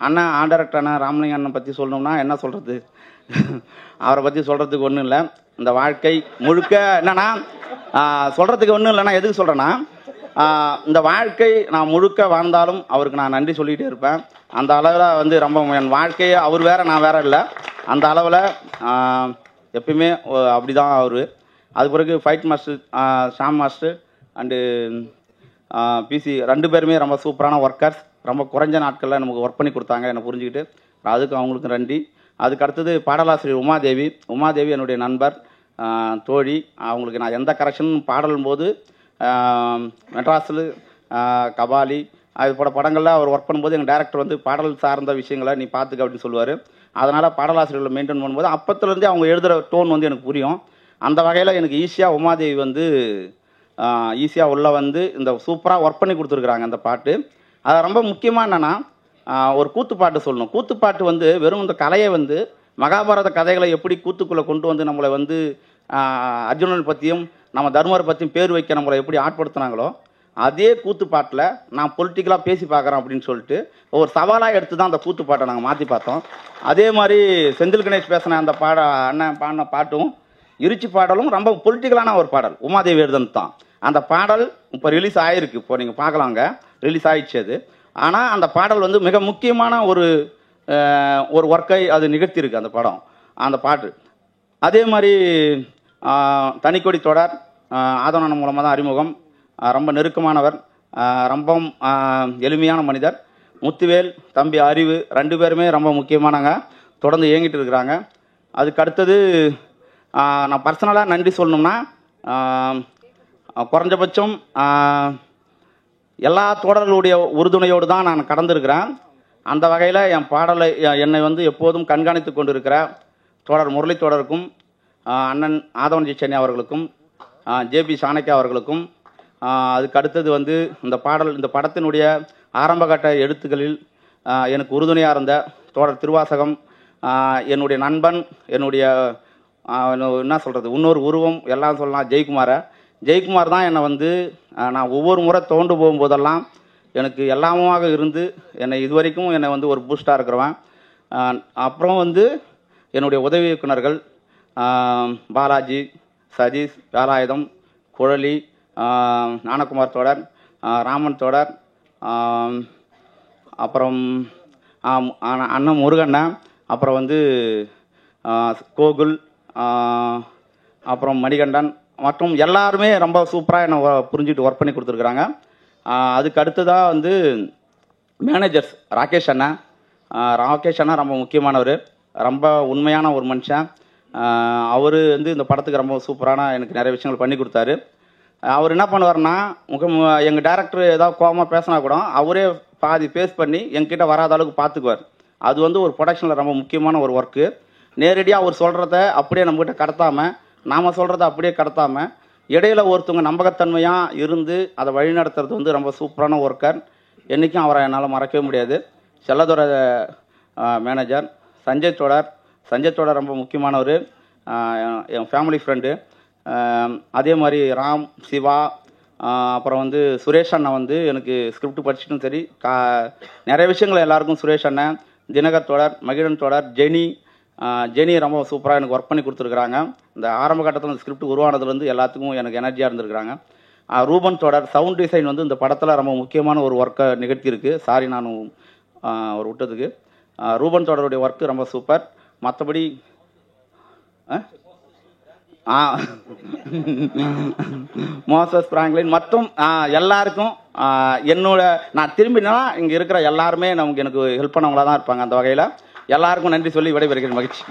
அண்ணா டைரக்டர் அண்ணா ராமலிங்க அண்ணன் பற்றி சொல்லணும்னா என்ன சொல்கிறது, அவரை பற்றி சொல்கிறதுக்கு ஒன்றும் இல்லை. இந்த வாழ்க்கை முழுக்க என்னன்னா சொல்கிறதுக்கு ஒன்றும் இல்லைன்னா எதுக்கு சொல்கிறேன்னா இந்த வாழ்க்கை நான் முழுக்க வாழ்ந்தாலும் அவருக்கு நான் நன்றி சொல்லிகிட்டே இருப்பேன். அந்த அளவில் வந்து ரொம்ப என் வாழ்க்கையை அவர் வேறு நான் வேறு இல்லை, அந்த அளவில் எப்பயுமே அப்படி தான் அவர். அது பிறகு fight master Sham master and PC 2 பேருமே ரொம்ப சூப்பரான ஒர்க்கர்ஸ். ரொம்ப குறைஞ்ச நாட்களில் நமக்கு ஒர்க் பண்ணி கொடுத்தாங்க, என்னை புரிஞ்சுக்கிட்டு. அதுக்கு அவங்களுக்கு நன்றி. அதுக்கு அடுத்தது பாடலாசிரியர் உமாதேவி என்னுடைய நண்பர், தோழி. அவங்களுக்கு நான் எந்த கரெக்ஷனும் பாடலும் போது மெட்ராஸில் கபாலி அது போல படங்களில் அவர் ஒர்க் பண்ணும்போது எங்கள் டேரக்டர் வந்து பாடல் சார்ந்த விஷயங்களை நீ பார்த்துக்க அப்படின்னு சொல்லுவார். அதனால் பாடலாசிரியர்களை மெயின்டைன் பண்ணும்போது அப்பத்துலேருந்தே அவங்க எழுதுகிற டோன் வந்து எனக்கு புரியும். அந்த வகையில் எனக்கு ஈஸியாக உமாதேவி வந்து ஈஸியாக உள்ள வந்து இந்த சூப்பராக ஒர்க் பண்ணி கொடுத்துருக்குறாங்க அந்த பாட்டு. அது ரொம்ப முக்கியமாக என்னென்னா, ஒரு கூத்துப்பாட்டு சொல்லணும். கூத்துப்பாட்டு வந்து வெறும் இந்த கலையை வந்து மகாபாரத கதைகளை எப்படி கூத்துக்குள்ளே கொண்டு வந்து நம்மளை வந்து அர்ஜுனன் பற்றியும் நம்ம தர்மரை பற்றியும் பேர் வைக்க நம்மளை எப்படி ஆட்படுத்தினாங்களோ, அதே கூத்துப்பாட்டில் நான் பொலிட்டிக்கலாக பேசி பார்க்குறேன் அப்படின்னு சொல்லிட்டு ஒரு சவாலாக எடுத்து தான் அந்த கூத்துப்பாட்டை நாங்கள் மாற்றி பார்த்தோம். அதே மாதிரி செந்தில் கணேஷ் பேசின அந்த அண்ணன் பாடின பாட்டும் இருச்சி பாடலும் ரொம்ப பொலிட்டிக்கலான ஒரு பாடல், உமாதேவி எழுதுனது தான். அந்த பாடல் இப்போ ரிலீஸ் ஆகிருக்கு, இப்போ நீங்கள் பார்க்கலாங்க, ரிலீஸ் ஆகிடுச்சு அது. ஆனால் அந்த பாடல் வந்து மிக முக்கியமான ஒரு ஒர்க்கை அது நிகழ்த்தியிருக்கு அந்த படம், அந்த பாட்டு. அதே மாதிரி தனிக்கொடி தொடர் ஆதவனன் மூலமாக தான் அறிமுகம். ரொம்ப நெருக்கமானவர், ரொம்ப எளிமையான மனிதர். முத்துவேல், தம்பி அறிவு 2 பேருமே ரொம்ப முக்கியமானங்க, தொடர்ந்து இயங்கிட்டு இருக்கிறாங்க. அதுக்கு அடுத்தது நான் பர்சனலாக நன்றி சொல்லணும்னா, குறைஞ்சபட்சம் எல்லா தொடர்களுடைய உறுதுணையோடு தான் நான் கடந்திருக்கிறேன். அந்த வகையில் என் பாடலை என்னை வந்து எப்போதும் கண்காணித்து கொண்டு இருக்கிற தோழர் முரளி தோழருக்கும், அண்ணன் ஆதவன் ஜி சென்னை அவர்களுக்கும், ஜேபி சாணக்கியா அவர்களுக்கும், அதுக்கு அடுத்தது வந்து இந்த படத்தினுடைய ஆரம்பகட்ட எழுத்துக்களில் எனக்கு உறுதுணையாக இருந்த தோழர் திருவாசகம், என்னுடைய நண்பன், என்னுடைய என்ன சொல்கிறது இன்னொரு உருவம் எல்லாம் சொல்லலாம், ஜெயக்குமார் தான் என்னை வந்து நான் ஒவ்வொரு முறை தோண்டு போகும்போதெல்லாம் எனக்கு எல்லாமாக இருந்து என்னை இதுவரைக்கும் என்னை வந்து ஒரு பூஸ்டாக இருக்கிறவன். அப்புறம் வந்து என்னுடைய உதவி இயக்குனர்கள் பாலாஜி, சதீஷ், வேலாயுதம், குழலி, ஞானகுமார் தோழர், ராமன் தோழர், அப்புறம் அண்ணன் முருகண்ணன், அப்புறம் வந்து கோகுல், அப்புறம் மணிகண்டன் மற்றும் எல்லாருமே ரொம்ப சூப்பராக என்னை புரிஞ்சுட்டு ஒர்க் பண்ணி கொடுத்துருக்குறாங்க. அதுக்கு அடுத்ததாக வந்து மேனேஜர்ஸ் ராகேஷ் அண்ணா ரொம்ப முக்கியமானவர், ரொம்ப உண்மையான ஒரு மனுஷன். அவர் வந்து இந்த படத்துக்கு ரொம்ப சூப்பரான எனக்கு நிறைய விஷயங்கள் பண்ணி கொடுத்தாரு. அவர் என்ன பண்ணுவார்னா, எங்கள் டேரக்டர் ஏதாவது கோபமாக பேசினா கூட அவரே பாதி பேஸ் பண்ணி எங்ககிட்ட வராத அளவுக்கு பார்த்துக்குவார். அது வந்து ஒரு ப்ரொடக்ஷனில் ரொம்ப முக்கியமான ஒரு ஒர்க்கு. நேரடியாக அவர் சொல்கிறத அப்படியே நம்மகிட்ட கடத்தாமல், நாம் சொல்கிறத அப்படியே கடத்தாமல், இடையில ஒருத்தவங்க நம்பகத்தன்மையாக இருந்து அதை வழிநடத்துறது வந்து ரொம்ப சூப்பரான ஒர்க்கர். என்றைக்கும் அவரை என்னால் மறக்கவே முடியாது. செல்லதோட மேனேஜர் சஞ்சய் தோடர் ரொம்ப முக்கியமானவர், என் ஃபேமிலி ஃப்ரெண்டு. அதே மாதிரி ராம், சிவா, அப்புறம் வந்து சுரேஷ் அண்ணன் வந்து எனக்கு ஸ்கிரிப்ட் படிச்சுட்டும் சரி நிறைய விஷயங்கள் எல்லாருக்கும் சுரேஷ் அண்ணன், தினகர் தோடர், மகிழன் தோடர், ஜெனி ரொம்ப சூப்பராக எனக்கு ஒர்க் பண்ணி கொடுத்துருக்குறாங்க. இந்த ஆரம்ப கட்டத்தில் ஸ்கிரிப்ட் உருவானதுலேருந்து எல்லாத்துக்கும் எனக்கு எனர்ஜியாக இருந்திருக்கிறாங்க. ரூபன் தோடர் சவுண்ட் டிசைன் வந்து இந்த படத்தில் ரொம்ப முக்கியமான ஒரு ஒர்க்கை நிகழ்த்தியிருக்கு. சாரி நான் ஒரு விட்டதுக்கு. ரூபன் தோடருடைய ஒர்க்கு ரொம்ப சூப்பர். மற்றபடி மோசஸ் பிராங்க்லின் மற்றும் எல்லாருக்கும் நான் திரும்பினா இங்கே இருக்கிற எல்லாருமே எனக்கு ஹெல்ப் பண்ணவங்களா தான் இருப்பாங்க. அந்த வகையில் எல்லாருக்கும் நன்றி சொல்லி விடைபெறுகிறேன். மகிழ்ச்சி.